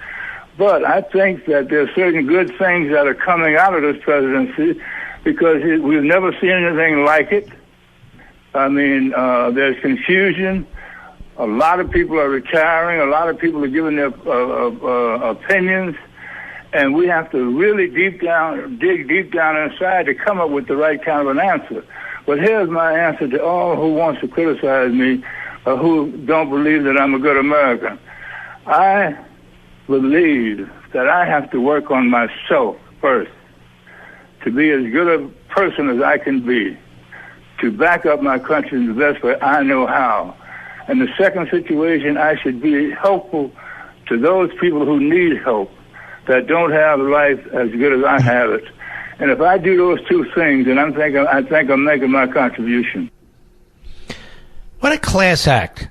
But I think that there are certain good things that are coming out of this presidency because we've never seen anything like it. I mean, there's confusion. A lot of people are retiring. A lot of people are giving their opinions. And we have to really dig deep down inside to come up with the right kind of an answer. But here's my answer to all who wants to criticize me or who don't believe that I'm a good American. I believe that I have to work on myself first to be as good a person as I can be, to back up my country in the best way I know how. And the second situation, I should be helpful to those people who need help, that don't have life as good as I have it. And if I do those two things, then I think I'm making my contribution. What a class act.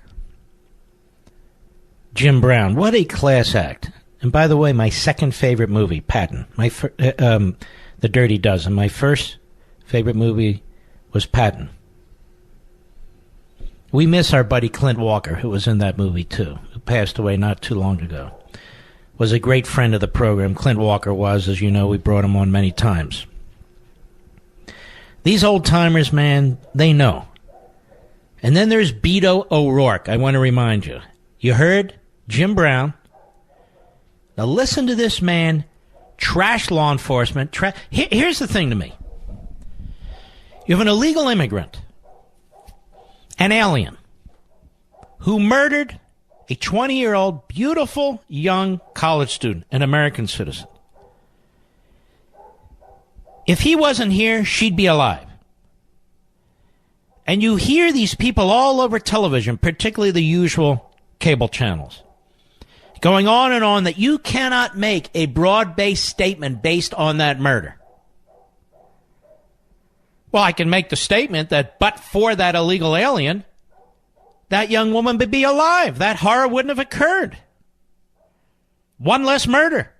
Jim Brown, what a class act. And by the way, my second favorite movie, Patton. The Dirty Dozen. My first favorite movie was Patton. We miss our buddy Clint Walker, who was in that movie too, who passed away not too long ago. was a great friend of the program. Clint Walker was, as you know, we brought him on many times. These old-timers, man, they know. And then there's Beto O'Rourke, I want to remind you. You heard Jim Brown. Now listen to this man trash law enforcement. Here's the thing to me. You have an illegal immigrant, an alien, who murdered a 20-year-old, beautiful, young college student, an American citizen. If he wasn't here, she'd be alive. And you hear these people all over television, particularly the usual cable channels, going on and on that you cannot make a broad-based statement based on that murder. Well, I can make the statement that but for that illegal alien, that young woman would be alive. That horror wouldn't have occurred. One less murder.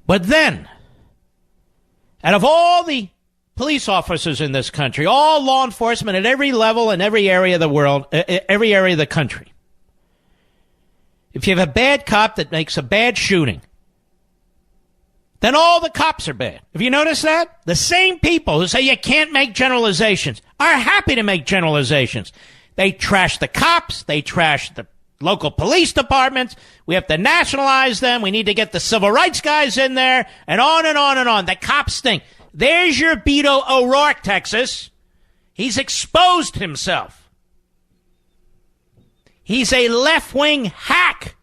But then, out of all the police officers in this country, all law enforcement at every level in every area of the world, every area of the country, if you have a bad cop that makes a bad shooting, then all the cops are bad. Have you noticed that? The same people who say you can't make generalizations are happy to make generalizations. They trash the cops. They trash the local police departments. We have to nationalize them. We need to get the civil rights guys in there, and on and on and on. The cops stink. There's your Beto O'Rourke, Texas. He's exposed himself. He's a left-wing hack.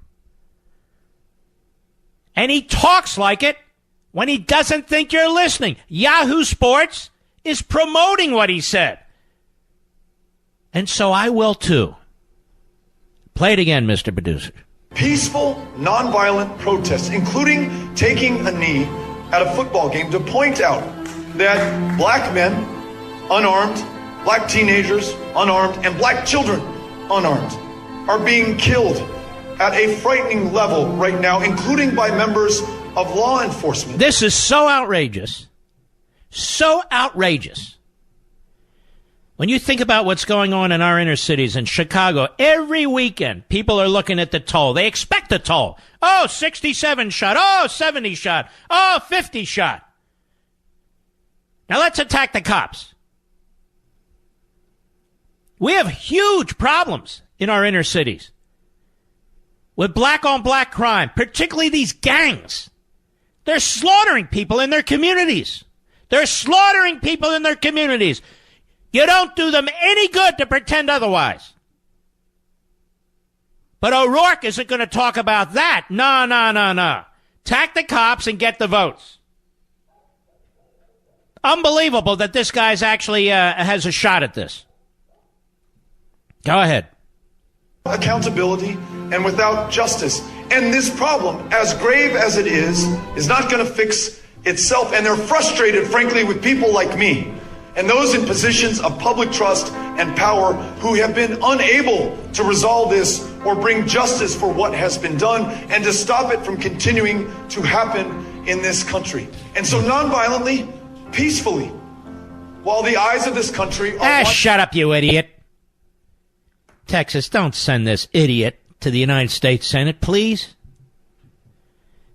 And he talks like it when he doesn't think you're listening. Yahoo Sports is promoting what he said. And so I will too. Play it again, Mr. Producer. Peaceful, nonviolent protests, including taking a knee at a football game to point out that black men, unarmed, black teenagers, unarmed, and black children, unarmed, are being killed at a frightening level right now, including by members of law enforcement. This is so outrageous. So outrageous. When you think about what's going on in our inner cities, in Chicago, every weekend, people are looking at the toll. They expect a toll. Oh, 67 shot. Oh, 70 shot. Oh, 50 shot. Now let's attack the cops. We have huge problems in our inner cities with black-on-black crime, particularly these gangs. They're slaughtering people in their communities. They're slaughtering people in their communities. You don't do them any good to pretend otherwise. But O'Rourke isn't going to talk about that. No. Attack the cops and get the votes. Unbelievable that this guy's actually has a shot at this. Go ahead. Accountability and without justice. And this problem, as grave as it is not going to fix itself. And they're frustrated, frankly, with people like me and those in positions of public trust and power who have been unable to resolve this or bring justice for what has been done and to stop it from continuing to happen in this country. And so nonviolently, peacefully, while the eyes of this country are... shut up, you idiot. Texas, don't send this idiot to the United States Senate, please.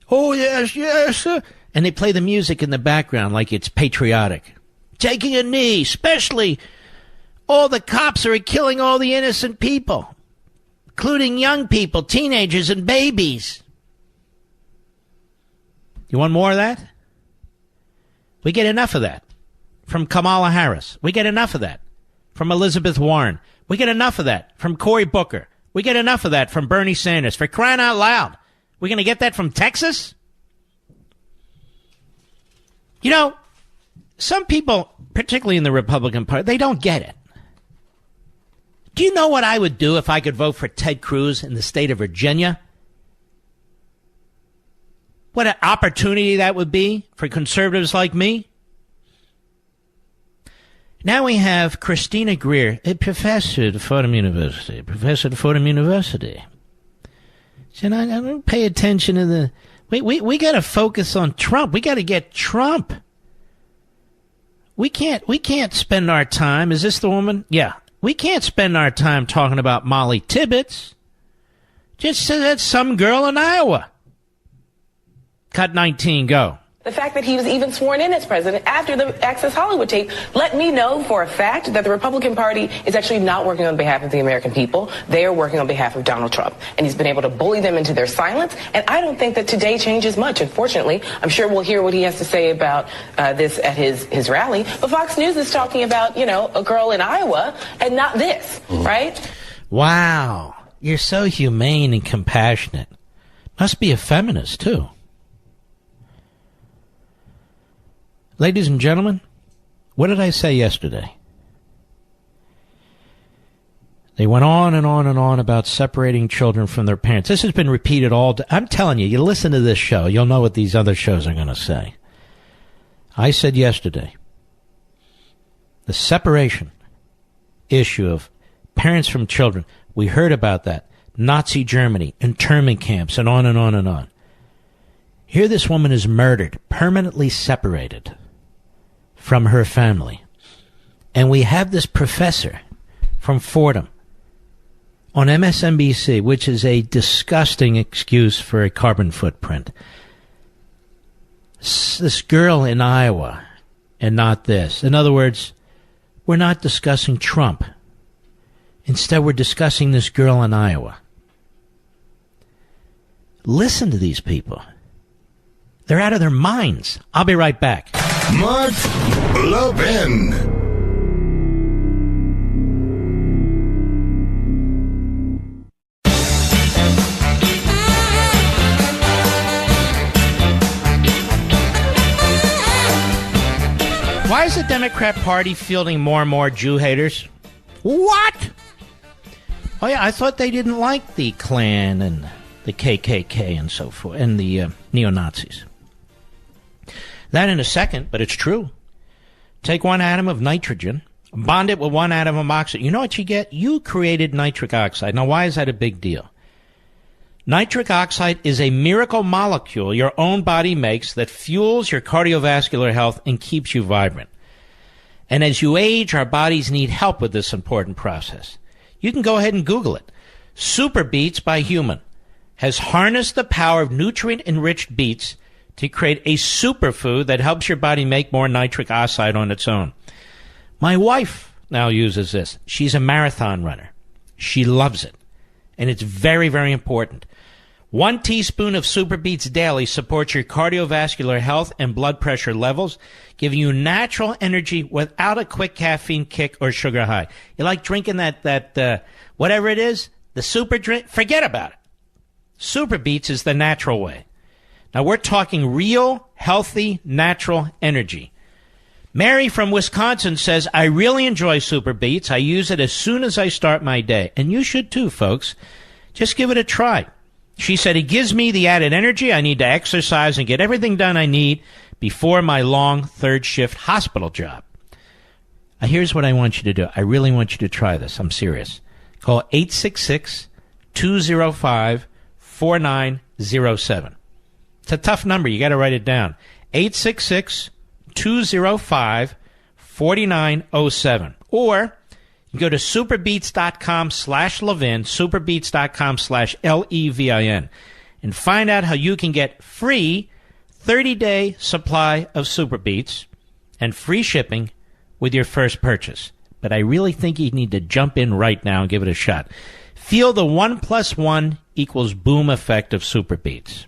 Oh, yes. And they play the music in the background like it's patriotic. Taking a knee, especially all the cops are killing all the innocent people, including young people, teenagers, and babies. You want more of that? We get enough of that from Kamala Harris. We get enough of that from Elizabeth Warren. We get enough of that from Cory Booker. We get enough of that from Bernie Sanders. For crying out loud. We're going to get that from Texas? You know, some people, particularly in the Republican Party, they don't get it. Do you know what I would do if I could vote for Ted Cruz in the state of Virginia? What an opportunity that would be for conservatives like me. Now we have Christina Greer, a professor at Fordham University. Said, I don't pay attention to the... We got to focus on Trump. We got to get Trump. We can't spend our time... Is this the woman? Yeah. We can't spend our time talking about Molly Tibbetts, Just said some girl in Iowa. Cut 19, go. The fact that he was even sworn in as president after the Access Hollywood tape let me know for a fact that the Republican Party is actually not working on behalf of the American people. They are working on behalf of Donald Trump. And he's been able to bully them into their silence. And I don't think that today changes much, unfortunately. I'm sure we'll hear what he has to say about this at his rally. But Fox News is talking about, a girl in Iowa and not this, right? Wow. You're so humane and compassionate. Must be a feminist, too. Ladies and gentlemen, what did I say yesterday? They went on and on and on about separating children from their parents. This has been repeated all day. I'm telling you, you listen to this show, you'll know what these other shows are going to say. I said yesterday, the separation issue of parents from children, we heard about that. Nazi Germany, internment camps, and on and on and on. Here this woman is murdered, permanently separated from her family. And we have this professor from Fordham on MSNBC, which is a disgusting excuse for a carbon footprint. This girl in Iowa and not this. In other words, we're not discussing Trump. Instead, we're discussing this girl in Iowa. Listen to these people. They're out of their minds. I'll be right back. Mark Levin. Why is the Democrat Party fielding more and more Jew haters? What? Oh, yeah, I thought they didn't like the Klan and the KKK and so forth, and the neo-Nazis. That in a second, but it's true. Take one atom of nitrogen, bond it with one atom of oxygen. You know what you get? You created nitric oxide. Now, why is that a big deal? Nitric oxide is a miracle molecule your own body makes that fuels your cardiovascular health and keeps you vibrant. And as you age, our bodies need help with this important process. You can go ahead and Google it. Super Beets by Human has harnessed the power of nutrient-enriched beets to create a superfood that helps your body make more nitric oxide on its own. My wife now uses this. She's a marathon runner. She loves it. And it's very, very important. 1 teaspoon of Super Beets daily supports your cardiovascular health and blood pressure levels, giving you natural energy without a quick caffeine kick or sugar high. You like drinking that whatever it is, the super drink? Forget about it. Super Beets is the natural way. Now, we're talking real, healthy, natural energy. Mary from Wisconsin says, I really enjoy Super Beets. I use it as soon as I start my day. And you should too, folks. Just give it a try. She said, it gives me the added energy I need to exercise and get everything done I need before my long third shift hospital job. Here's what I want you to do. I really want you to try this. I'm serious. Call 866-205-4907. It's a tough number. You got to write it down. 866-205-4907. Or you go to superbeats.com/Levin, superbeats.com/Levin, and find out how you can get free 30-day supply of Super Beets and free shipping with your first purchase. But I really think you need to jump in right now and give it a shot. Feel the 1 + 1 = boom effect of Super Beets.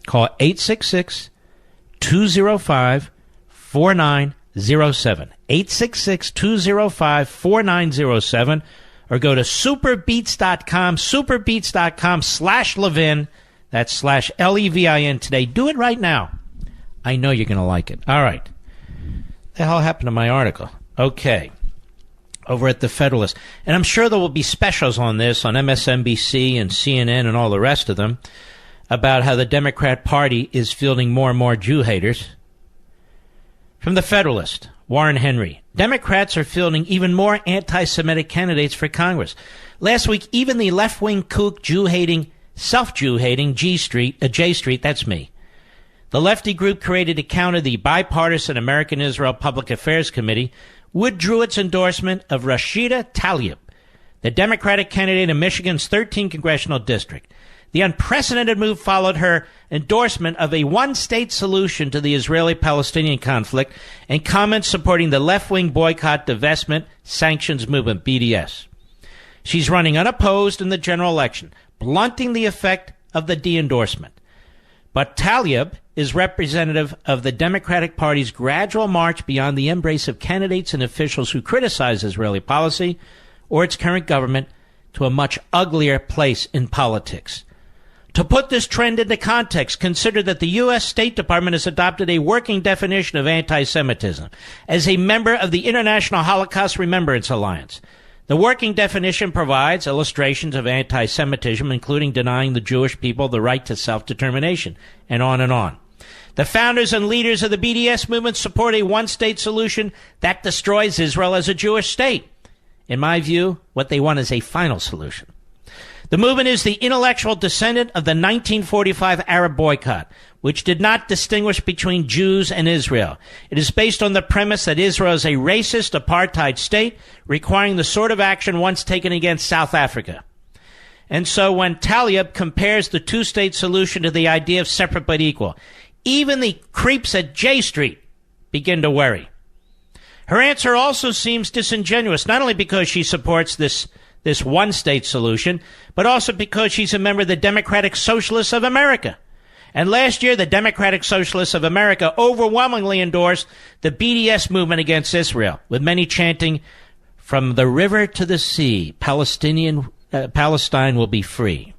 Call 866-205-4907. 866-205-4907. Or go to superbeats.com, superbeats.com/Levin. That's /Levin today. Do it right now. I know you're going to like it. All right. The hell happened to my article? Okay. Over at the Federalist. And I'm sure there will be specials on this on MSNBC and CNN and all the rest of them about how the Democrat Party is fielding more and more Jew haters. From the Federalist, Warren Henry. Democrats are fielding even more anti-Semitic candidates for Congress. Last week, even the left-wing kook Jew-hating, self-Jew-hating J Street, that's me. The lefty group created to counter the bipartisan American-Israel Public Affairs Committee withdrew its endorsement of Rashida Tlaib, the Democratic candidate in Michigan's 13th congressional district. The unprecedented move followed her endorsement of a one-state solution to the Israeli-Palestinian conflict and comments supporting the left-wing boycott, divestment, sanctions movement, BDS. She's running unopposed in the general election, blunting the effect of the de-endorsement. But Tlaib is representative of the Democratic Party's gradual march beyond the embrace of candidates and officials who criticize Israeli policy or its current government to a much uglier place in politics. To put this trend into context, consider that the U.S. State Department has adopted a working definition of anti-Semitism as a member of the International Holocaust Remembrance Alliance. The working definition provides illustrations of anti-Semitism, including denying the Jewish people the right to self-determination, and on and on. The founders and leaders of the BDS movement support a one-state solution that destroys Israel as a Jewish state. In my view, what they want is a final solution. The movement is the intellectual descendant of the 1945 Arab boycott, which did not distinguish between Jews and Israel. It is based on the premise that Israel is a racist apartheid state, requiring the sort of action once taken against South Africa. And so when Tlaib compares the two-state solution to the idea of separate but equal, even the creeps at J Street begin to worry. Her answer also seems disingenuous, not only because she supports this one-state solution, but also because she's a member of the Democratic Socialists of America. And last year, the Democratic Socialists of America overwhelmingly endorsed the BDS movement against Israel, with many chanting, "From the river to the sea, Palestine will be free."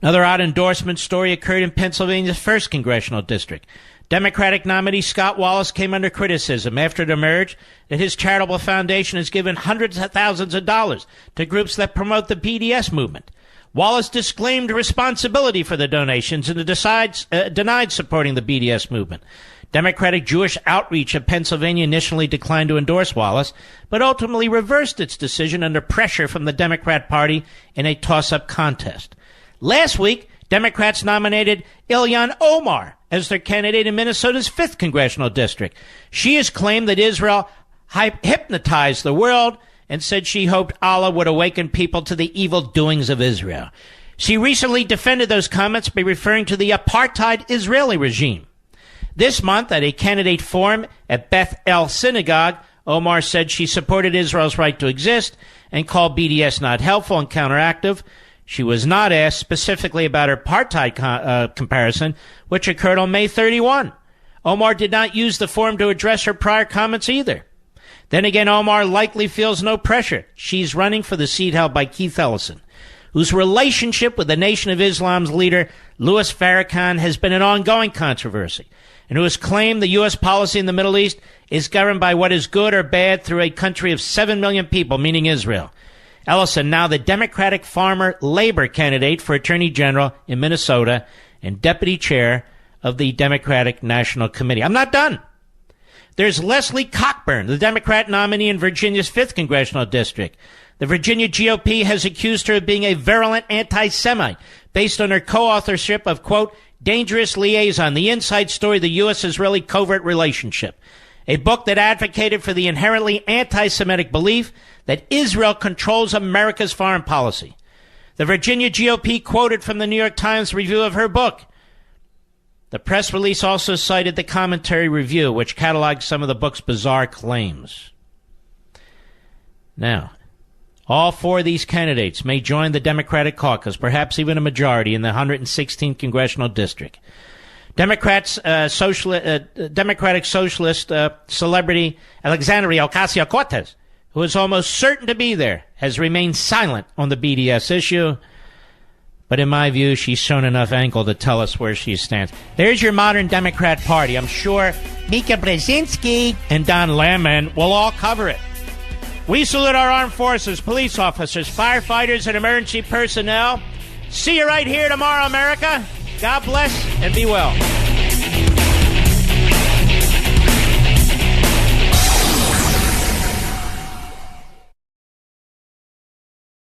Another odd endorsement story occurred in Pennsylvania's 1st congressional district. Democratic nominee Scott Wallace came under criticism after it emerged that his charitable foundation has given hundreds of thousands of dollars to groups that promote the BDS movement. Wallace disclaimed responsibility for the donations and denied supporting the BDS movement. Democratic Jewish Outreach of Pennsylvania initially declined to endorse Wallace, but ultimately reversed its decision under pressure from the Democrat Party in a toss-up contest. Last week, Democrats nominated Ilhan Omar as their candidate in Minnesota's 5th congressional district. She has claimed that Israel hypnotized the world and said she hoped Allah would awaken people to the evil doings of Israel. She recently defended those comments by referring to the apartheid Israeli regime. This month, at a candidate forum at Beth El Synagogue, Omar said she supported Israel's right to exist and called BDS not helpful and counteractive. She was not asked specifically about her apartheid comparison, which occurred on May 31. Omar did not use the forum to address her prior comments either. Then again, Omar likely feels no pressure. She's running for the seat held by Keith Ellison, whose relationship with the Nation of Islam's leader, Louis Farrakhan, has been an ongoing controversy, and who has claimed the U.S. policy in the Middle East is governed by what is good or bad through a country of 7 million people, meaning Israel. Ellison, now the Democratic Farmer Labor candidate for Attorney General in Minnesota and deputy chair of the Democratic National Committee. I'm not done. There's Leslie Cockburn, the Democrat nominee in Virginia's 5th congressional district. The Virginia GOP has accused her of being a virulent anti-Semite based on her co-authorship of, quote, Dangerous Liaison, the inside story of the U.S.-Israeli covert relationship, a book that advocated for the inherently anti-Semitic belief that Israel controls America's foreign policy. The Virginia GOP quoted from the New York Times review of her book. The press release also cited the commentary review, which cataloged some of the book's bizarre claims. Now, all 4 of these candidates may join the Democratic caucus, perhaps even a majority in the 116th congressional district. Democratic socialist celebrity Alexandria Ocasio-Cortez, who is almost certain to be there, has remained silent on the BDS issue. But in my view, she's shown enough ankle to tell us where she stands. There's your modern Democrat Party. I'm sure Mika Brzezinski and Don Lemon will all cover it. We salute our armed forces, police officers, firefighters, and emergency personnel. See you right here tomorrow, America. God bless and be well.